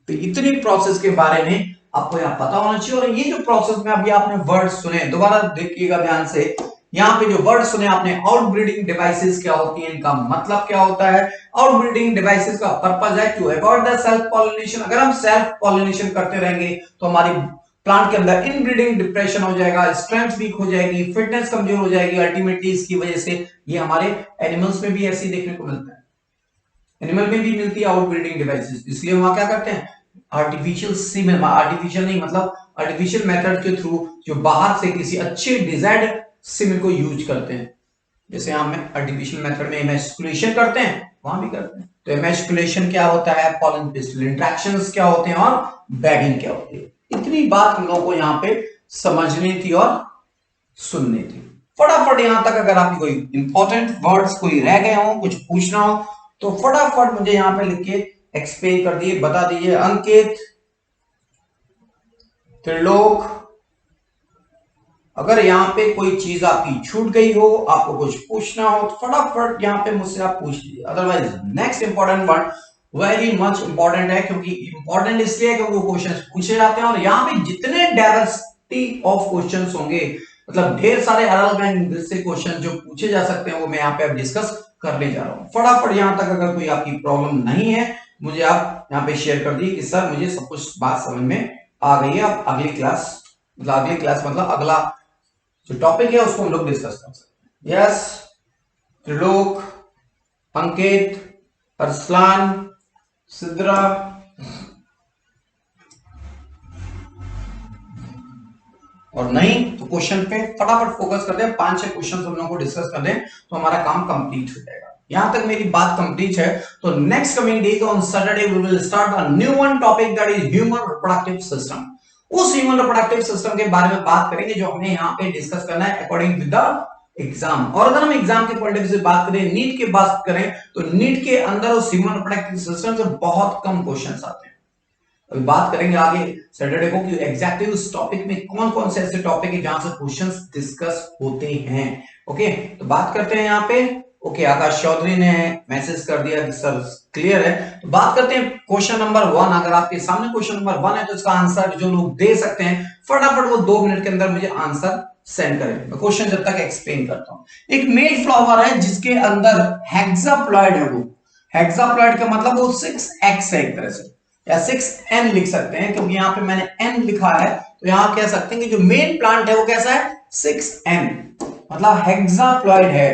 तो इतनी प्रोसेस के बारे में आपको यहाँ पता होना चाहिए। और ये जो प्रोसेस में अभी आपने वर्ड सुने, दोबारा देखिएगा ध्यान से, यहाँ पे जो वर्ड सुने आपने, आउटब्रीडिंग डिवाइसेस क्या होती है, इनका मतलब क्या होता है। आउटब्रीडिंग डिवाइसेस का पर्पस है to avoid the self pollination. अगर हम सेल्फ पॉलिनेशन करते रहेंगे तो हमारी प्लांट के अंदर इनब्रीडिंग डिप्रेशन हो जाएगा, स्ट्रेंथ वीक हो जाएगी, फिटनेस कमजोर हो जाएगी। अल्टीमेटली इसकी वजह से ये हमारे एनिमल्स में भी ऐसे देखने को मिलता है, एनिमल में भी मिलती है आउटब्रीडिंग डिवाइसेस। इसलिए वहां क्या करते हैं, आर्टिफिशियल सीमेन, आर्टिफिशियल नहीं मतलब आर्टिफिशियल मेथड के थ्रू जो बाहर से किसी अच्छे डिजायर्ड सीमेन को यूज करते हैं। जैसे हम आर्टिफिशियल मेथड में इमेस्कुलेशन करते हैं, वहां भी करते हैं। तो इमेस्कुलेशन क्या होता है, पॉलन पिस्टल इंटरेक्शंस क्या होते हैं और बैगिंग क्या होती है। इतनी बात हम लोगों को यहाँ पे समझनी थी और सुननी थी। फटाफट यहां तक अगर आपकी कोई इंपॉर्टेंट वर्ड्स कोई रह गए हो, कुछ पूछना हो तो फटाफट मुझे यहां पे लिख के एक्सप्लेन कर दिए, बता दीजिए। अंकित, त्रिलोक, अगर यहाँ पे कोई चीज आपकी छूट गई हो, आपको कुछ पूछना हो तो फटाफट यहाँ पे मुझसे आप पूछ लीजिए। Otherwise next important word very much important है, क्योंकि इंपॉर्टेंट इसलिए क्योंकि वो क्वेश्चंस पूछे जाते हैं और यहाँ पे जितने डाइवर्सिटी ऑफ क्वेश्चंस होंगे, मतलब ढेर सारे अलग अलग से क्वेश्चन जो पूछे जा सकते हैं वो मैं यहाँ पे अब डिस्कस करने जा रहा हूँ। फटाफट यहाँ तक अगर कोई आपकी प्रॉब्लम नहीं है मुझे आप यहाँ पे शेयर कर दी कि सर मुझे सब कुछ बात समझ में आ गई है। अब अगली क्लास मतलब अगला जो टॉपिक है उसको हम लोग डिस्कस कर सकते हैं। यस, त्रिलोक, अंकित, अरसलान, सिद्रा, और नहीं तो क्वेश्चन पे फटाफट फोकस करते हैं। 5-6 क्वेश्चन हम लोगों को डिस्कस कर दें तो हमारा काम कंप्लीट हो जाएगा। यहां तक मेरी बात कंप्लीट है तो next coming day on Saturday we will start a new one topic that is human reproductive system. उस ह्यूमन रिप्रोडक्टिव सिस्टम के बारे में बात करेंगे जो हमें यहाँ पे डिस्कस करना है अकॉर्डिंग टू द एग्जाम। और अगर हम एग्जाम के पॉइंट ऑफ व्यू से बात करें, नीट की बात करें तो नीट के अंदर उस ह्यूमन रिप्रोडक्टिव सिस्टम से बहुत कम क्वेश्चंस आते हैं। अभी बात करेंगे आगे सैटरडे को कि एग्जैक्टली उस टॉपिक में कौन कौन से ऐसे टॉपिक है जहां से क्वेश्चंस डिस्कस होते हैं। ओके, तो बात करते हैं यहाँ पे। ओके, आकाश चौधरी ने मैसेज कर दिया कि सर क्लियर है। तो बात करते हैं क्वेश्चन नंबर 1। अगर आपके सामने क्वेश्चन नंबर 1 है तो इसका आंसर जो लोग दे सकते हैं फटाफट वो 2 मिनट के अंदर मुझे आंसर सेंड करें। मैं क्वेश्चन जब तक एक्सप्लेन करता हूं। एक मेल फ्लावर है जिसके अंदर हेक्साप्लॉइड है। वो हेक्साप्लॉइड का मतलब वो 6x है एक तरह से, या 6n लिख सकते हैं क्योंकि यहां पे मैंने n लिखा है तो यहां कह सकते हैं कि जो मेन प्लांट है वो कैसा है 6n, मतलब हेक्साप्लॉइड है।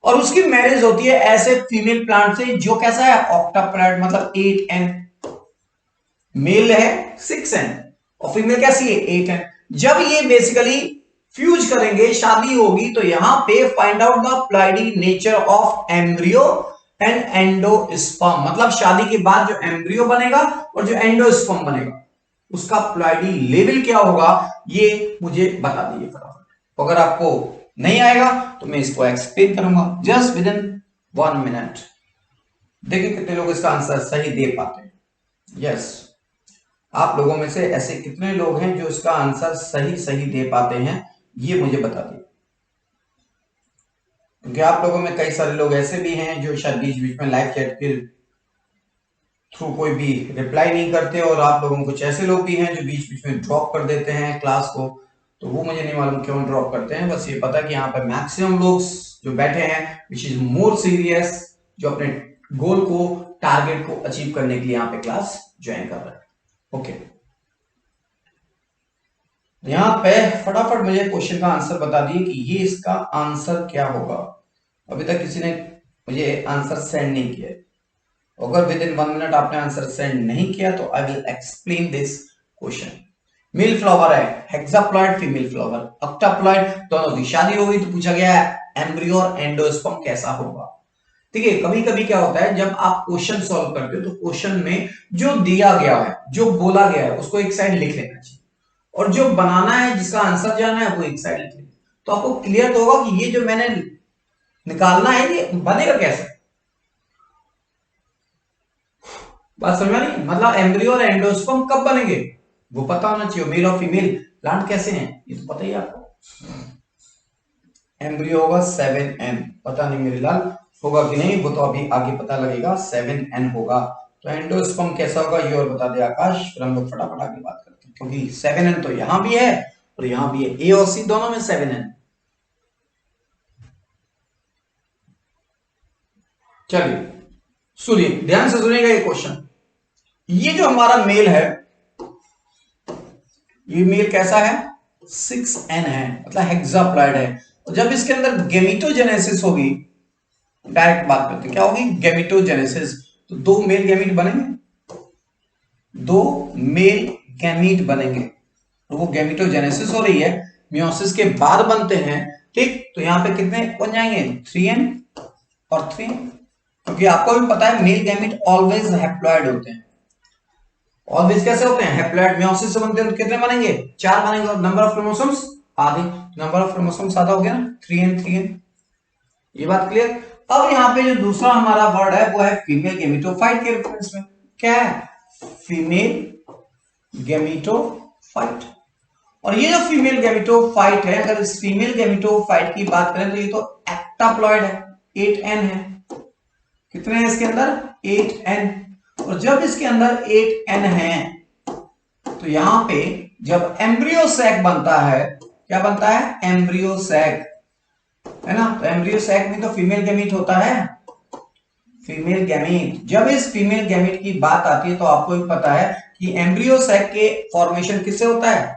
और उसकी मैरिज होती है ऐसे फीमेल प्लांट से जो कैसा है ऑक्टाप्लॉइड, मतलब 8n। मेल है 6n और फीमेल कैसी है 8n। जब ये बेसिकली फ्यूज करेंगे, शादी होगी, तो यहां पे find out the ploidy nature of embryo and endosperm, मतलब शादी के बाद जो एम्ब्रियो बनेगा और जो एंडोस्पर्म बनेगा उसका प्लॉइडी लेवल क्या होगा ये मुझे बता दीजिए फटाफट। अगर आपको नहीं आएगा तो मैं इसको एक्सप्लेन करूंगा जस्ट विद इन 1 मिनट। देखिए कितने लोग इसका आंसर सही दे पाते हैं। यस, आप लोगों में से ऐसे कितने लोग हैं जो इसका आंसर सही दे पाते हैं ये मुझे बता दीजिए, क्योंकि आप लोगों में कई सारे लोग ऐसे भी हैं जो शायद बीच बीच में लाइव चैट के थ्रू कोई भी रिप्लाई नहीं करते, और आप लोगों में कुछ ऐसे लोग भी हैं जो बीच बीच में ड्रॉप कर देते हैं क्लास को। तो वो मुझे नहीं मालूम क्यों ड्रॉप करते हैं, बस ये पता कि यहाँ पे मैक्सिमम लोग जो बैठे हैं विच इज मोर सीरियस, जो अपने गोल को टारगेट को अचीव करने के लिए यहाँ पे क्लास ज्वाइन कर रहे हैं। ओके, यहां पे फटाफट मुझे क्वेश्चन का आंसर बता दिए कि ये इसका आंसर क्या होगा। अभी तक किसी ने मुझे आंसर सेंड नहीं किया। अगर विद इन 1 मिनट आपने आंसर सेंड नहीं किया तो I will explain this question. Male flower है, हेक्साप्लॉइड, फीमेल फ्लावर, ऑक्टाप्लॉइड, दोनों की शादी होगी तो पूछा गया है एम्ब्रियो और एंडोस्पर्म कैसा होगा। ठीक है, कभी कभी क्या होता है जब आप क्वेश्चन सॉल्व करते हो तो क्वेश्चन में जो दिया गया है, जो बोला गया है उसको एक साइड लिख लेना चाहिए, और जो बनाना है जिसका आंसर जाना है वो एक साइड लिख लेना। तो आपको क्लियर तो होगा कि ये जो मैंने निकालना है ये बनेगा कैसे। बात समझ में नहीं, मतलब एम्ब्रियो और एंडोस्पर्म कब बनेंगे वो पता होना चाहिए। मेल और फीमेल प्लांट कैसे हैं ये तो पता ही आपको। एम्ब्रियो होगा 7n, पता नहीं मेरे लाल होगा कि नहीं, वो तो अभी आगे पता लगेगा। 7n होगा। तो एंडोस्पर्म कैसा होगा ये और बता दे आकाश, फिर हम लोग फटाफट आगे बात करते हैं, क्योंकि 7n तो यहां भी है और यहां भी है, ए और सी दोनों में 7n। चलिए सुनिए, ध्यान से सुनिएगा ये क्वेश्चन। ये जो हमारा मेल है, ये मेल कैसा है 6n है, मतलब हेक्साप्लॉइड है। और जब इसके अंदर गेमिटोजेनेसिस होगी, डायरेक्ट बात करते हैं क्या होगी गेमिटोजेनेसिस, तो 2 मेल गैमीट बनेंगे, 2 मेल गैमीट बनेंगे। तो वो गैमिटोजेनेसिस हो रही है, मियोसिस के बाद बनते हैं। ठीक, तो यहां पे कितने बन जाएंगे 3n और 3, क्योंकि आपको भी पता है मेल गैमेट ऑलवेज हैप्लॉइड होते हैं। ऑलवेज कैसे होते हैं? हैप्लॉइड। मेयोसिस से बनते हैं तो कितने बनेंगे? 4 बनेंगे। और नंबर ऑफ क्रोमोसोम्स आधे। नंबर ऑफ क्रोमोसोम्स आधा हो गया ना, 3n। ये बात क्लियर। अब यहाँ पे जो दूसरा हमारा वर्ड है वो है फीमेल गेमेटोफाइट के रेफरेंस में। क्या है? Female gametophyte. और ये जो फीमेल गेमेटोफाइट है, अगर इस फीमेल गेमेटोफाइट की बात करें तो ये तो एक्टाप्लॉइड है, 8n है। कितने हैं इसके अंदर? 8n। और जब इसके अंदर 8n है तो यहां पे जब एम्ब्रियो सैक बनता है, क्या बनता है? एम्ब्रियो सैक, है ना। तो एम्ब्रियो सैक में तो फीमेल गैमीट होता है, फीमेल गैमीट। जब इस फीमेल गैमीट की बात आती है तो आपको भी पता है कि एम्ब्रियो सैक के फॉर्मेशन किससे होता है?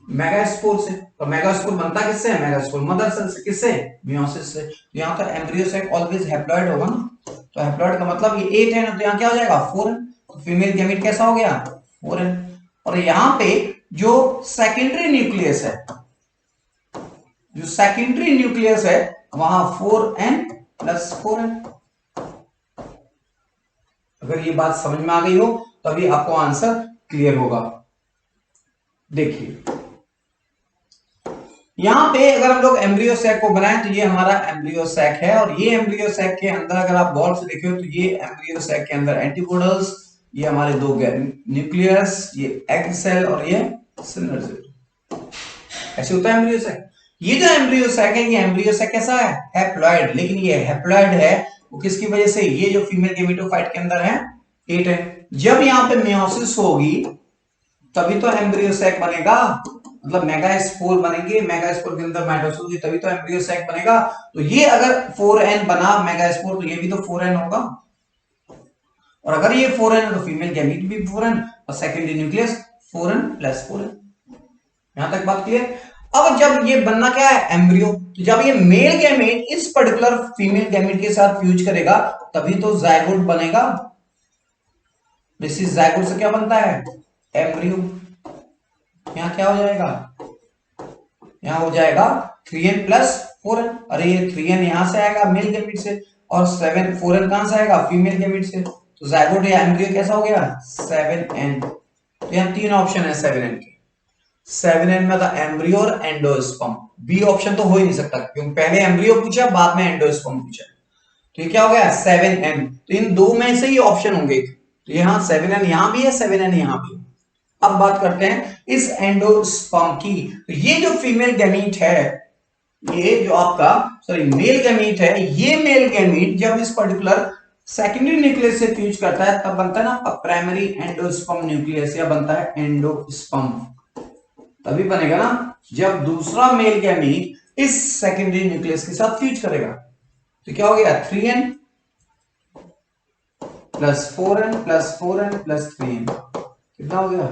मेगास्पोर से। तो मेगास्पोर बनता किससे है? मेगास्पोर मदर सेल से। किससे? मियोसिस से। तो यहां पर एम्ब्रियो सैक ऑलवेज हैप्लॉइड होगा ना। तो हैप्लॉइड का मतलब ये 8 है, तो यहां क्या हो जाएगा? 4 है। तो फीमेल गैमीट कैसा हो गया? 4 है। और यहां पे जो सेकेंडरी न्यूक्लियस है, जो सेकेंडरी न्यूक्लियस है वहां 4n+4n। अगर ये बात समझ में आ गई हो तभी आपको आंसर क्लियर होगा। देखिए यहां पे अगर हम लोग एम्ब्रियो सैक को बनाएं तो ये हमारा एम्ब्रियो सैक है। और ये एम्ब्रियो सैक के अंदर अगर आप गौर से देखो तो ये एम्ब्रियो सैक के अंदर एंटीपोडल्स, ये हमारे दो न्यूक्लियस, ये एग सेल और ये सिनर्जिड। ऐसे होता है एम्ब्रियो सैक। ये जो एम्ब्रियो सैक है, ये एम्ब्रियो सैक कैसा है? हैप्लॉइड। लेकिन ये हैप्लॉइड है वो किसकी वजह से? ये जो फीमेल गेमेटोफाइट के अंदर है 8 है। जब यहां पे मेयोसिस होगी तभी तो एम्ब्रियो सैक बनेगा, मतलब मेगास्पोर बनेंगे। मेगास्पोर के अंदर माइटोसिस होगी तभी तो एम्ब्रियो सैक बनेगा। तो ये अगर 4n बना मेगास्पोर तो ये भी तो 4n होगा। और अगर ये 4n है तो फीमेल गैमीट भी 4n और सेकेंडरी न्यूक्लियस 4n+4n। यहां तक बात क्लियर। अब जब ये बनना क्या है? एम्ब्रियो। तो जब ये मेल गैमेट इस पर्टिकुलर फीमेल गैमेट के साथ फ्यूज करेगा तभी तो जायगोट बनेगा। इस जायगोट से क्या बनता है? एम्ब्रियो। यहां क्या हो जाएगा? यहां हो जाएगा 3n+4n। अरे ये 3n यहां से आएगा मेल गैमेट से और 4n कहां से आएगा? फीमेल गैमेट से। तो जायगोट या एम्ब्रियो कैसा हो गया? 7n। तो यहां 3 ऑप्शन है 7n के। 7n में था एम्ब्रियो और एंडोस्पर्म। बी ऑप्शन तो हो ही नहीं सकता क्योंकि पहले एम्ब्रियो पूछा बाद में एंडोस्पर्म पूछा। तो ये क्या हो गया? 7n। तो इन दो में से ही ऑप्शन होंगे। तो यहां 7n यहां भी है, 7n यहां भी है। अब बात करते हैं इस एंडोस्पर्म की। तो ये जो फीमेल गैमीट है, ये जो आपका सॉरी मेल गैमीट है, ये मेल गैमीट जब इस पर्टिकुलर सेकेंडरी न्यूक्लियस से फ्यूज करता है तब बनता है ना प्राइमरी एंडोस्पर्म न्यूक्लियस, या बनता है एंडोस्पर्म। तभी बनेगा ना जब दूसरा मेल गैमीट इस सेकेंडरी न्यूक्लियस के साथ फ्यूज करेगा। तो क्या हो गया? 3n+4n+4n+3n कितना हो गया?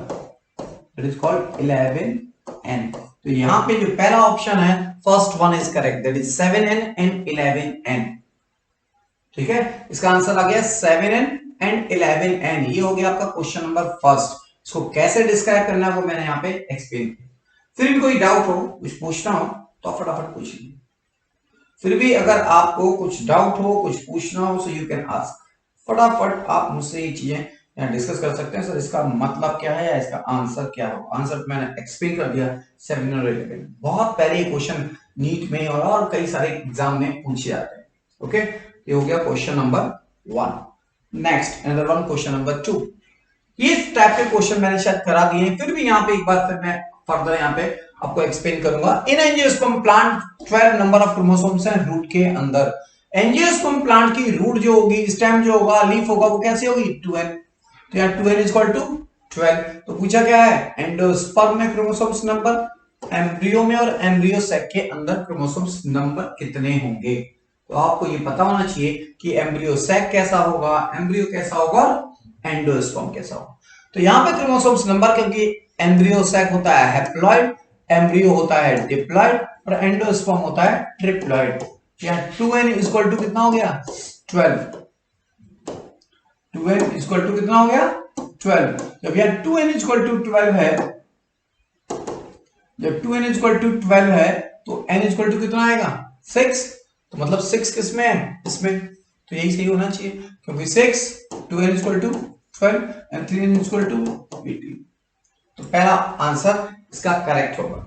It is called 11n। तो यहां पे जो पहला ऑप्शन है first one is correct, that is 7n and 11n। ठीक है, इसका आंसर आ गया 7n and 11n। ये हो गया आपका क्वेश्चन नंबर फर्स्ट। इसको कैसे डिस्क्राइब करना है वो मैंने यहां पे एक्सप्लेन किया। फिर भी कोई डाउट हो, कुछ पूछना हो तो फटाफट पूछिए। फिर भी अगर आपको कुछ डाउट हो, कुछ पूछना हो, सो यू कैन आस्क। फटाफट आप मुझसे ये चीजें यहाँ डिस्कस कर सकते हैं। सर इसका मतलब क्या है या इसका आंसर क्या हो। आंसर मैंने एक्सप्लेन कर दिया 7 और 11। बहुत पहले क्वेश्चन नीट में और कई सारे एग्जाम में पूछे जाते हैं। ओके, ये हो गया question number 1। Next another one, question number 2। ये टाइप के क्वेश्चन मैंने शायद करा दिए हैं, फिर भी यहाँ पे एक बार फिर मैं फर्दर यहाँ पे आपको एक्सप्लेन करूंगा। इन angiosperm plant 12 number of chromosomes हैं रूट के अंदर। एंजियोस्पर्म प्लांट की रूट जो होगी, स्टेम जो होगा, लीफ होगा, वो कैसी होगी? 2n। तो यहाँ 2n इज इक्वल टू 12। तो पूछा क्या है? एंडोस्पर्म में क्रोमोसोम्स नंबर, एम्ब्रियो में और एम्ब्रियो सैक के अंदर क्रोमोसोम्स नंबर कितने होंगे। तो आपको ये पता होना चाहिए कि एम्ब्रियो सैक कैसा होगा, एम्ब्रियो कैसा होगा और एंडोस्पर्म कैसा होगा। तो यहाँ पे क्रोमोसोम्स नंबर, क्योंकि एम्ब्रियो सैक होता है हैप्लॉइड, एम्ब्रियो होता है डिप्लॉइड और एंडोस्पर्म होता है ट्रिप्लॉइड। यहाँ 2n इज इक्वल टू कितना हो गया? 12। 2n इज इक्वल टू कितना हो गया? 12। जब यहाँ 2n इज इक्वल टू 12 है, जब 2n इज इक्वल टू 12 है तो n इज इक्वल टू कितना आएगा? 6। तो मतलब 6 किसमें है? इसमें। तो यही सही होना चाहिए, क्योंकि 6 2n equal to 12 and 3n equal to 18। तो पहला आंसर इसका करेक्ट होगा।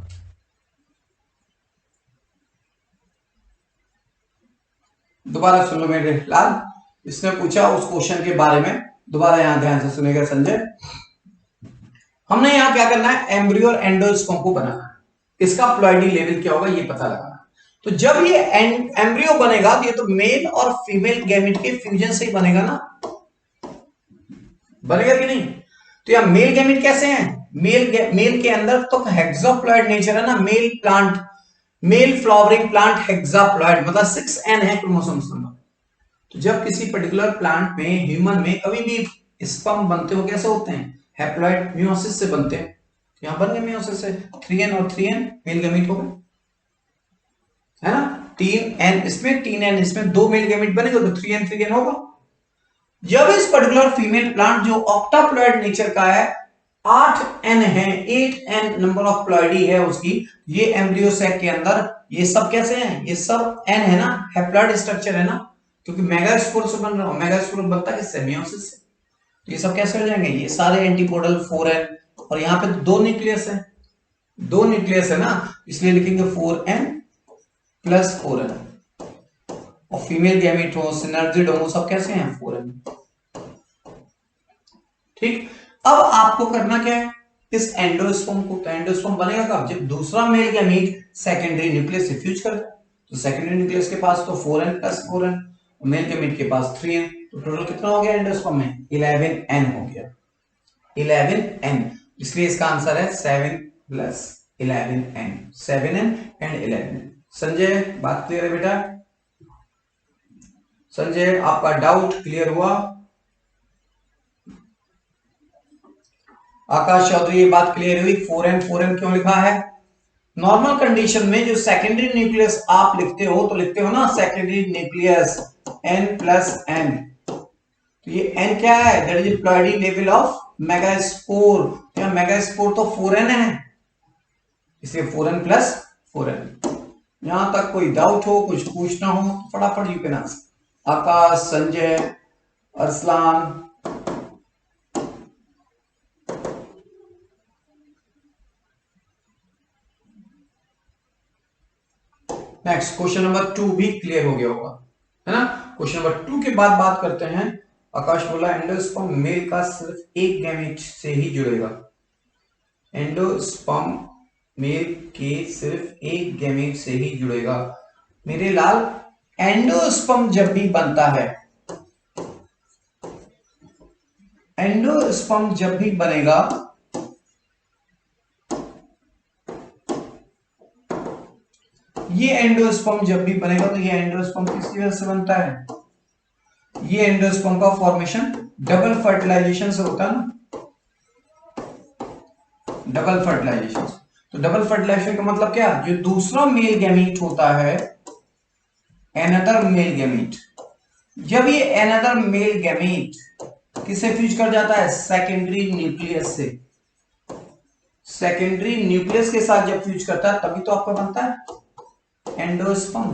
दोबारा सुन लो मेरे लाल, इसने पूछा उस क्वेश्चन के बारे में, दोबारा यहां ध्यान से सुनेगा संजय। हमने यहां क्या करना है, एम्ब्रियो और एंडोस्पर्म को बनाना है, इसका प्लॉइडी लेवल क्या होगा ये पता लगाना। तो जब ये एम्ब्रियो बनेगा तो ये तो मेल और फीमेल गैमेट के फ्यूजन से ही बनेगा ना, बनेगा कि नहीं? तो यह मेल गैमेट कैसे हैं, मेल के अंदर तो हेक्साप्लॉइड नेचर है ना, male plant, male flowering plant hexaploid, मतलब 6n है क्रोमोसोम्स नंबर। तो जब किसी पर्टिकुलर प्लांट में, ह्यूमन में कभी भी स्पर्म बनते हो कैसे होते हैं, हैप्लॉइड मियोसिस से बनते हैं। यहां बन गए मियोसिस से 3n और 3n मेल गैमेट हो गए, है ना, 3n इसमें 3n इसमें, दो मेल गैमेट बनेगा तो 3n 3n होगा। जब इस पर्टिकुलर फीमेल प्लांट जो ऑक्टाप्लॉइड नेचर का है, 8n है, 8n नंबर ऑफ प्लॉइडी है उसकी, ये एम्ब्रियो सैक के अंदर, ये सब कैसे हैं, ये सब n है ना, हैप्लॉइड स्ट्रक्चर है ना, क्योंकि मेगास्पोर से बन रहा हूं, मेगास्पोर बनता है किससे, मियोसिस से। तो ये सब कैसे हो जाएंगे, ये सारे एंटीपोडल 4n, और यहाँ पे दो न्यूक्लियस है, दो न्यूक्लियस है ना, इसलिए लिखेंगे 4n प्लस 4n, और फीमेल गैमेट हो, सिनर्जिड हो, सब कैसे हैं 4n। ठीक, अब आपको करना क्या है, इस एंडोस्पर्म को, तो एंडोस्पर्म बनेगा कब, जब दूसरा मेल गैमेट सेकेंडरी न्यूक्लियस से फ्यूज कर, तो सेकेंडरी न्यूक्लियस के पास तो 4n plus 4n, male gamete के पास 3n, तो टोटल कितना हो गया एंडोस्पर्म में, 11n हो गया, 11n, इसलिए इसका आंसर है 7 plus 11n, 7n and 11n। Sanjay बात क्लियर है बेटा? संजय आपका डाउट क्लियर हुआ? आकाश चौधरी ये बात क्लियर हुई, 4n 4n क्यों लिखा है? नॉर्मल कंडीशन में जो सेकेंडरी न्यूक्लियस आप लिखते हो तो लिखते हो ना secondary nucleus n plus n, तो ये n क्या है, that is ploidy level of megaspore, या मेगास्पोर तो 4n है, इसलिए 4n प्लस 4n। यहां तक कोई डाउट हो, कुछ पूछना हो, फटाफट you can ask. Akash, Sanjay, Arsalan. Next question number 2 भी क्लियर हो गया होगा, है ना। क्वेश्चन नंबर 2 के बाद बात करते हैं। आकाश बोला एंडोस्पर्म मेल का सिर्फ एक गैमेट से ही जुड़ेगा, एंडोस्पर्म मेल के सिर्फ एक गैमेट से ही जुड़ेगा। मेरे लाल, एंडोस्पर्म जब भी बनता है, एंडोस्पर्म जब भी बनेगा, ये एंडोस्पर्म जब भी बनेगा तो ये एंडोस्पर्म किसकी वजह से बनता है, ये एंडोस्पर्म का फॉर्मेशन डबल फर्टिलाइजेशन से होता है ना, डबल फर्टिलाइजेशन। तो डबल फर्टिलाइजेशन का मतलब क्या, जो दूसरा मेल गैमीट होता है, एनदर मेल गैमीट, जब ये एनदर मेल गैमीट किसे फ्यूज कर जाता है, सेकेंडरी न्यूक्लियस से, सेकेंडरी न्यूक्लियस के साथ जब फ्यूज करता है तभी तो आपका बनता है एंडोस्पर्म।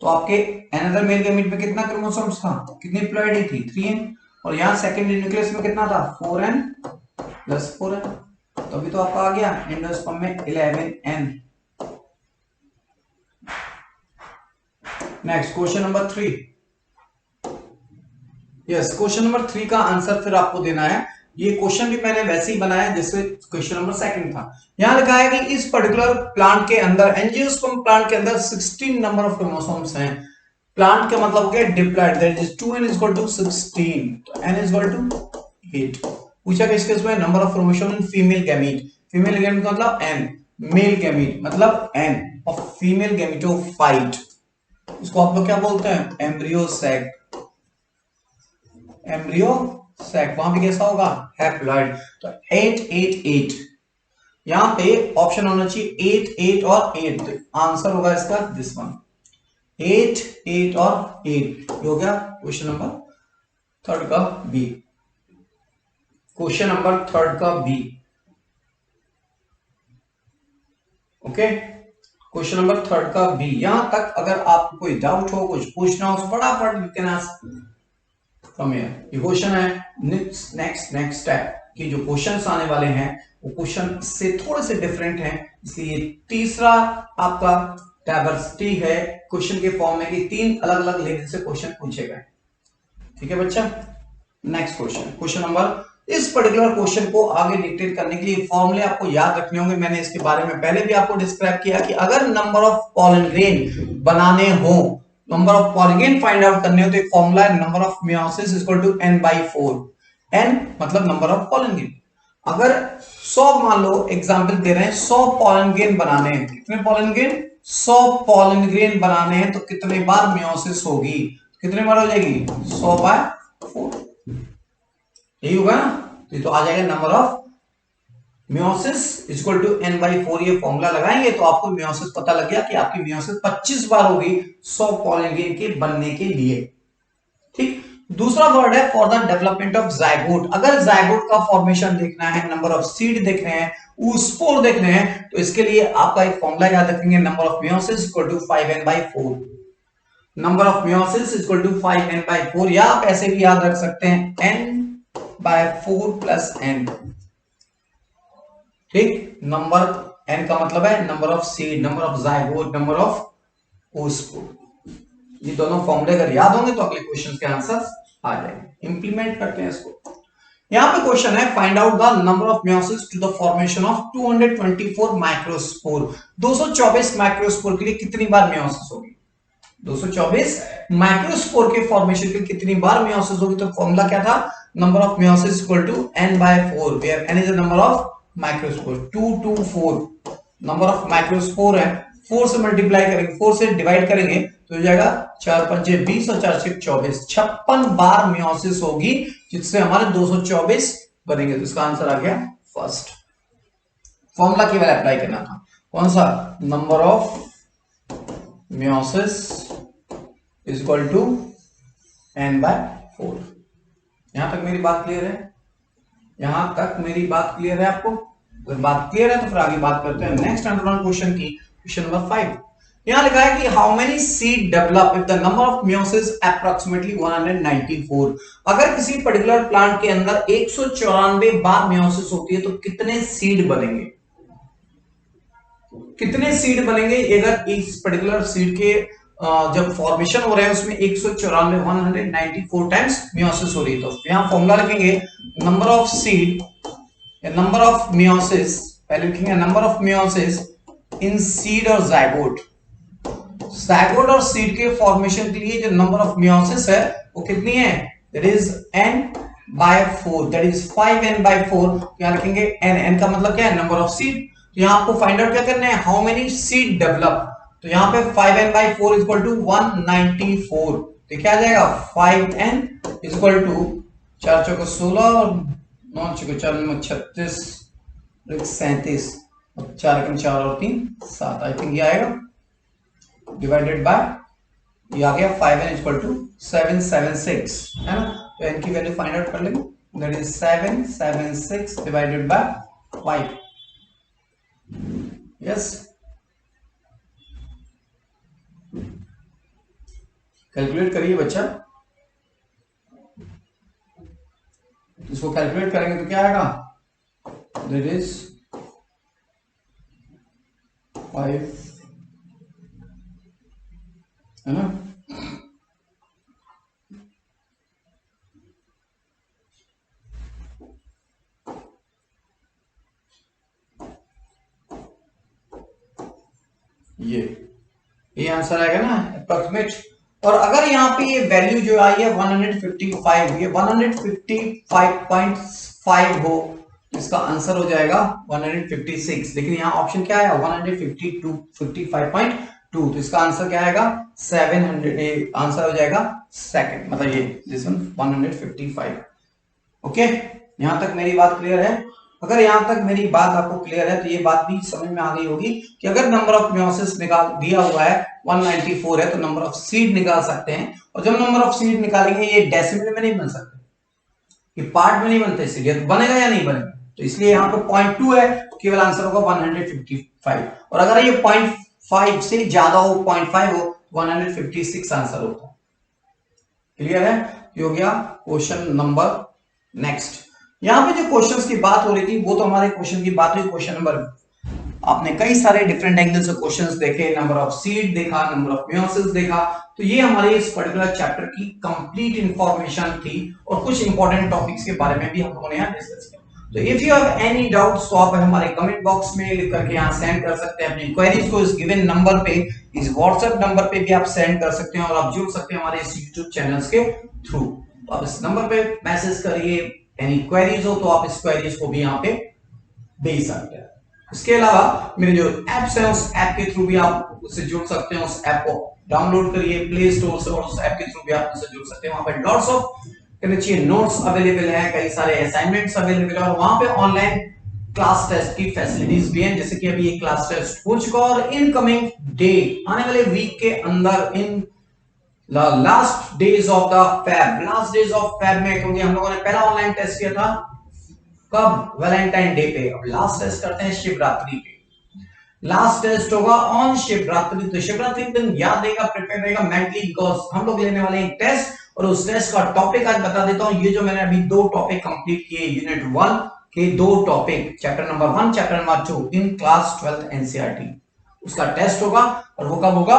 तो आपके एनदर मेल गैमीट में कितना क्रोमोसोम्स था, कितनी प्लॉइडी थी, 3n, और यहां सेकेंडरी न्यूक्लियस में कितना था, 4n प्लस 4n, तभी तो आपका आ गया एंडोस्पर्म में 11n। Next question number 3। Yes, question number 3 का आंसर फिर आपको देना है। ये क्वेश्चन भी मैंने वैसे ही बनाया जैसे क्वेश्चन नंबर 2 था। यहां लिखा है कि इस पर्टिकुलर प्लांट के अंदर, एंजियोस्पर्म प्लांट के अंदर 16 नंबर ऑफ क्रोमोसोम्स हैं। प्लांट का मतलब क्या, diploid, that is 2n equal to 16, तो n इक्वल टू 8। पूछा किस केस में, number of chromosome in female gamete, female gamete का मतलब n, मेल गैमीट मतलब n, और फीमेल गैमेटोफाइट, इसको आप लोग क्या बोलते हैं, एम्ब्रियो सैक, एम्ब्रियो सैक, वहां पे कैसा होगा, हैप्लॉइड। तो 8 8 8, यहां पे ऑप्शन होना चाहिए 8 8 और 8, तो आंसर होगा इसका दिस वन, 8 8 और 8, हो गया क्वेश्चन नंबर 3 का बी, क्वेश्चन नंबर 3 का B. Okay, question number third का बी। यहां तक अगर आपको कोई डाउट हो, कुछ पूछना हो, फटाफट you can ask from here. ये क्वेश्चन है नेक्स्ट स्टेप कि जो क्वेश्चंस आने वाले हैं वो क्वेश्चन से थोड़े से डिफरेंट हैं, इसलिए तीसरा आपका डाइवर्सिटी है क्वेश्चन के फॉर्म में कि 3 अलग अलग लेवल से क्वेश्चन पूछे गए। ठीक है बच्चा। नेक्स्ट क्वेश्चन नंबर, इस पर्टिकुलर क्वेश्चन को आगे डिटेल करने के लिए फॉर्मूले आपको याद रखने होंगे। मैंने इसके बारे में पहले भी आपको डिस्क्राइब किया कि अगर नंबर ऑफ पॉलन ग्रेन बनाने हो, number of pollen grain find out करने हो, तो एक फॉर्मूला है number of meiosis equal to n/4। n मतलब नंबर ऑफ पॉलन ग्रेन। अगर 100 मान लो एग्जांपल दे रहे हैं 100 पॉलन ग्रेन बनाने हैं, कितने पॉलन ग्रेन? 100 पॉलन ग्रेन बनाने हैं, तो कितने बार मेयोसिस होगी? कितने बार हो जाएगी? 100/4। यही होगा ना। तो आ जाएगा number of meiosis equal to n/4। ये फॉर्मूला लगाएंगे तो आपको मेयोसिस पता लग गया कि आपकी मेयोसिस 25 बार होगी 100 पॉलन ग्रेन के बनने के लिए। ठीक। दूसरा वर्ड है for the development of zygote. अगर जायगोट का फॉर्मेशन देखना है, नंबर ऑफ सीड देखने हैं, स्पोर देखने हैं, तो इसके लिए आपका एक फॉर्मूला याद रखेंगे, number of meiosis equal to 5n/4। Number of meiosis equal to 5n/4, या आप ऐसे भी याद रख सकते हैं n/4 प्लस n। ठीक। नंबर n का मतलब है number of seed, number of zygote, number of oospore. ये दोनों फॉर्मूले अगर याद होंगे तो अगले क्वेश्चन के आंसर आ जाएंगे। इंप्लीमेंट करते हैं इसको। यहां पे क्वेश्चन है find out the number of meiosis to the formation of 224 microspore. 224 microspore के लिए कितनी बार मेयोसिस होगी? 224 माइक्रोस्पोर के फॉर्मेशन के कितनी बार मेयोसिस होगी? तो फॉर्मूला क्या था? Number of meiosis equal to n/4, where n is the number of microspore. 224 number of microspore है, 4 से मल्टीप्लाई करेंगे, 4 से डिवाइड करेंगे तो हो जाएगा 4×5 = 20 और 4×6 = 24। 56 बार मेयोसिस होगी, जिससे हमारे 224 बनेंगे। तो इसका आंसर आ गया फर्स्ट। फॉर्मूला केवल अप्लाई करना था। कौन सा? Number of meiosis is equal to n/4। यहां तक मेरी बात क्लियर है? यहां तक मेरी बात क्लियर है आपको? अगर बात क्लियर है तो फिर आगे बात करते हैं नेक्स्ट अंडरलाइन क्वेश्चन की। क्वेश्चन नंबर 5 यहां लिखा है कि how many seed develop if the number of meiosis approximately 194। अगर किसी पर्टिकुलर प्लांट के अंदर 194 बार मेयोसिस होती है तो कितने सीड बनेंगे? कितने सीड बनेंगे? अगर इस पर्टिकुलर सीड के जब फॉर्मेशन हो रहा है उसमें 194 टाइम्स मेयोसिस हो रही है, तो यहां फॉर्मूला लिखेंगे नंबर ऑफ सीड या नंबर ऑफ मेयोसिस। पहले लिखेंगे number of meiosis in seed और जायगोट। जायगोट और सीड के फॉर्मेशन के लिए जो नंबर ऑफ मेयोसिस है वो कितनी है? That is n/4, that is 5n/4। यहां लिखेंगे n का मतलब क्या है? Number of seed. तो यहां आपको फाइंड आउट क्या करना है? How many seed develop. तो यहां पे 5n/4 इक्वल टू 194। तो क्या आ जाएगा? 5n इक्वल टू 4 चौको 16 और 9 चौको 4 36 37 और 4 4 और 3 7। आई थिंक ये आएगा डिवाइडेड बाय, ये आ गया 5n इक्वल टू 776, है ना। तो n की वैल्यू फाइंड आउट कर लेंगे, that is 776 divided by 5। Yes, calculate करिए बच्चा। इसको कैलकुलेट करेंगे तो क्या आएगा? दैट इज 5, है ना। ये आंसर आएगा ना अप्रोक्सीमेट। और अगर यहाँ पे ये वैल्यू जो आई है 155, ये 155.5 हो तो इसका आंसर हो जाएगा 156। लेकिन यहाँ ऑप्शन क्या है? 155.2, तो इसका आंसर क्या आएगा? 700। आंसर हो जाएगा सेकंड, मतलब ये दिस वन 155। ओके, यहां तक मेरी बात क्लियर है? अगर यहां तक मेरी बात आपको क्लियर है तो ये बात भी समझ में आ गई होगी कि अगर नंबर ऑफ मेयोसिस निकाल दिया हुआ है 194 है तो नंबर ऑफ सीड निकाल सकते हैं। और जब नंबर ऑफ सीड निकालेंगे ये डेसिमल में नहीं बन सकते, ये पार्ट में नहीं बनते, सीड तो बनेगा या नहीं बनेगा। तो इसलिए यहाँ पे 0.2 है, केवल आंसर होगा 155। और अगर ये 5 से ज्यादा हो, 0.5 हो, 156 आंसर होता है। क्लियर है? ये हो गया क्वेश्चन नंबर। नेक्स्ट, यहां पे जो क्वेश्चंस की बात हो रही थी वो तो हमारे क्वेश्चन की बात हुई। क्वेश्चन नंबर, आपने कई सारे डिफरेंट एंगल से क्वेश्चंस देखे, नंबर ऑफ सीड देखा, नंबर ऑफ मेयोसिस देखा। तो ये हमारे इस पर्टिकुलर चैप्टर की कंप्लीट इंफॉर्मेशन थी और कुछ इंपॉर्टेंट टॉपिक्स के बारे में भी हम लोगों ने यहाँ डिस्कस किया। तो if you have any doubts तो आप हमारे कमेंट बॉक्स में लिख करके यहाँ सेंड कर सकते हैं अपनी क्वेरीज को। इस गिवन नंबर पे, इस व्हाट्सएप नंबर पे भी आप सेंड कर सकते हैं और आप जुड़ सकते हैं हमारे इस यूट्यूब चैनल्स के थ्रू। तो आप इस नंबर पे मैसेज करिए, एनी क्वेरीज हो तो आप इस क्वेरीज को भी यहाँ पे भेज सकते हैं। इसके अलावा मेरे जो एप्स हैं उस ऐप के थ्रू भी आप उससे जुड़ सकते हैं। उस ऐप को डाउनलोड करिए प्ले स्टोर से और उस ऐप के थ्रू भी आप उससे जुड़ सकते हैं। वहां पे लॉट्स ऑफ नोट्स अवेलेबल है, कई सारे असाइनमेंट्स अवेलेबल है और वहां पे ऑनलाइन क्लास टेस्ट की फैसिलिटीज भी हैं। जैसे कि अभी एक क्लास टेस्ट हो चुका और इनकमिंग डे, आने वाले वीक के अंदर, in last days of the Feb, last days of Feb में, क्योंकि हम लोगों ने पहला ऑनलाइन टेस्ट किया था कब, वैलेंटाइन डे पे, अब लास्ट टेस्ट करते हैं शिवरात्रि पे। लास्ट टेस्ट होगा ऑन शिवरात्रि। तो शिवरात्रि दिन याद रहेगा, प्रिपेयर रहेगा मेंटली, बिकॉज हम लोग लेने वाले हैं टेस्ट और उस टेस्ट का टॉपिक आज बता देता हूं। ये जो मैंने अभी 2 टॉपिक कंप्लीट किए यूनिट 1 के 2 topic, chapter number 1 chapter number 2 in class 12th NCERT, उसका टेस्ट होगा और वो कब होगा,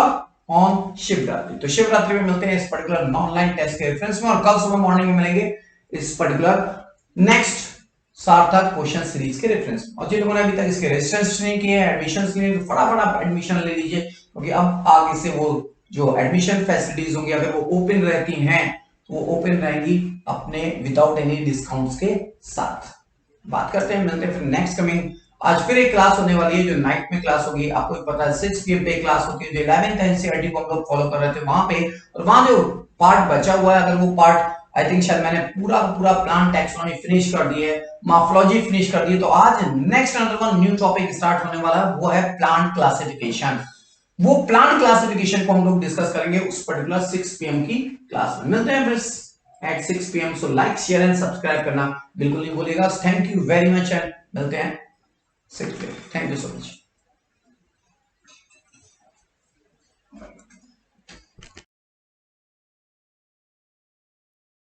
ऑन शिवरात्रि। तो शिवरात्रि में मिलते हैं इस पर्टिकुलर ऑनलाइन टेस्ट के रेफरेंस में और कल सुबह मॉर्निंग में मिलेंगे इस पर्टिकुलर नेक्स्ट सार्थक क्वेश्चन सीरीज के रेफरेंस। और जिन लोगों ने अभी तक इसके रजिस्ट्रेशन नहीं किए हैं, एडमिशन के लिए, तो फटाफट आप एडमिशन ले लीजिए, क्योंकि अब आगे से वो जो एडमिशन फैसिलिटीज होंगी अगर वो ओपन रहती हैं तो वो ओपन रहेंगी अपने विदाउट एनी डिस्काउंट्स के साथ। बात करते हैं, मिलते हैं फिर नेक्स्ट कमिंग। आज फिर एक क्लास होने वाली है जो नाइट में क्लास होगी, आपको पता है 6 PM पे क्लास होती है जो 11th एनसीईआरटी को हम लोग फॉलो कर रहे थे वहां पे। और वहां जो पार्ट बचा हुआ है, अगर वो पार्ट आई थिंक शायद मैंने पूरा प्लांट टैक्सोनॉमी फिनिश कर दी है, मॉर्फोलॉजी फिनिश कर दी है, तो आज next another one new topic start होने वाला है, वो है प्लांट क्लासिफिकेशन। वो प्लांट क्लासिफिकेशन को हम लोग डिस्कस करेंगे उस पर्टिकुलर 6 PM की क्लास में। मिलते हैं फिर at 6 PM। So like share and subscribe करना बिल्कुल नहीं भूलिएगा। Thank you very much and मिलते हैं 6 PM। Thank you so much.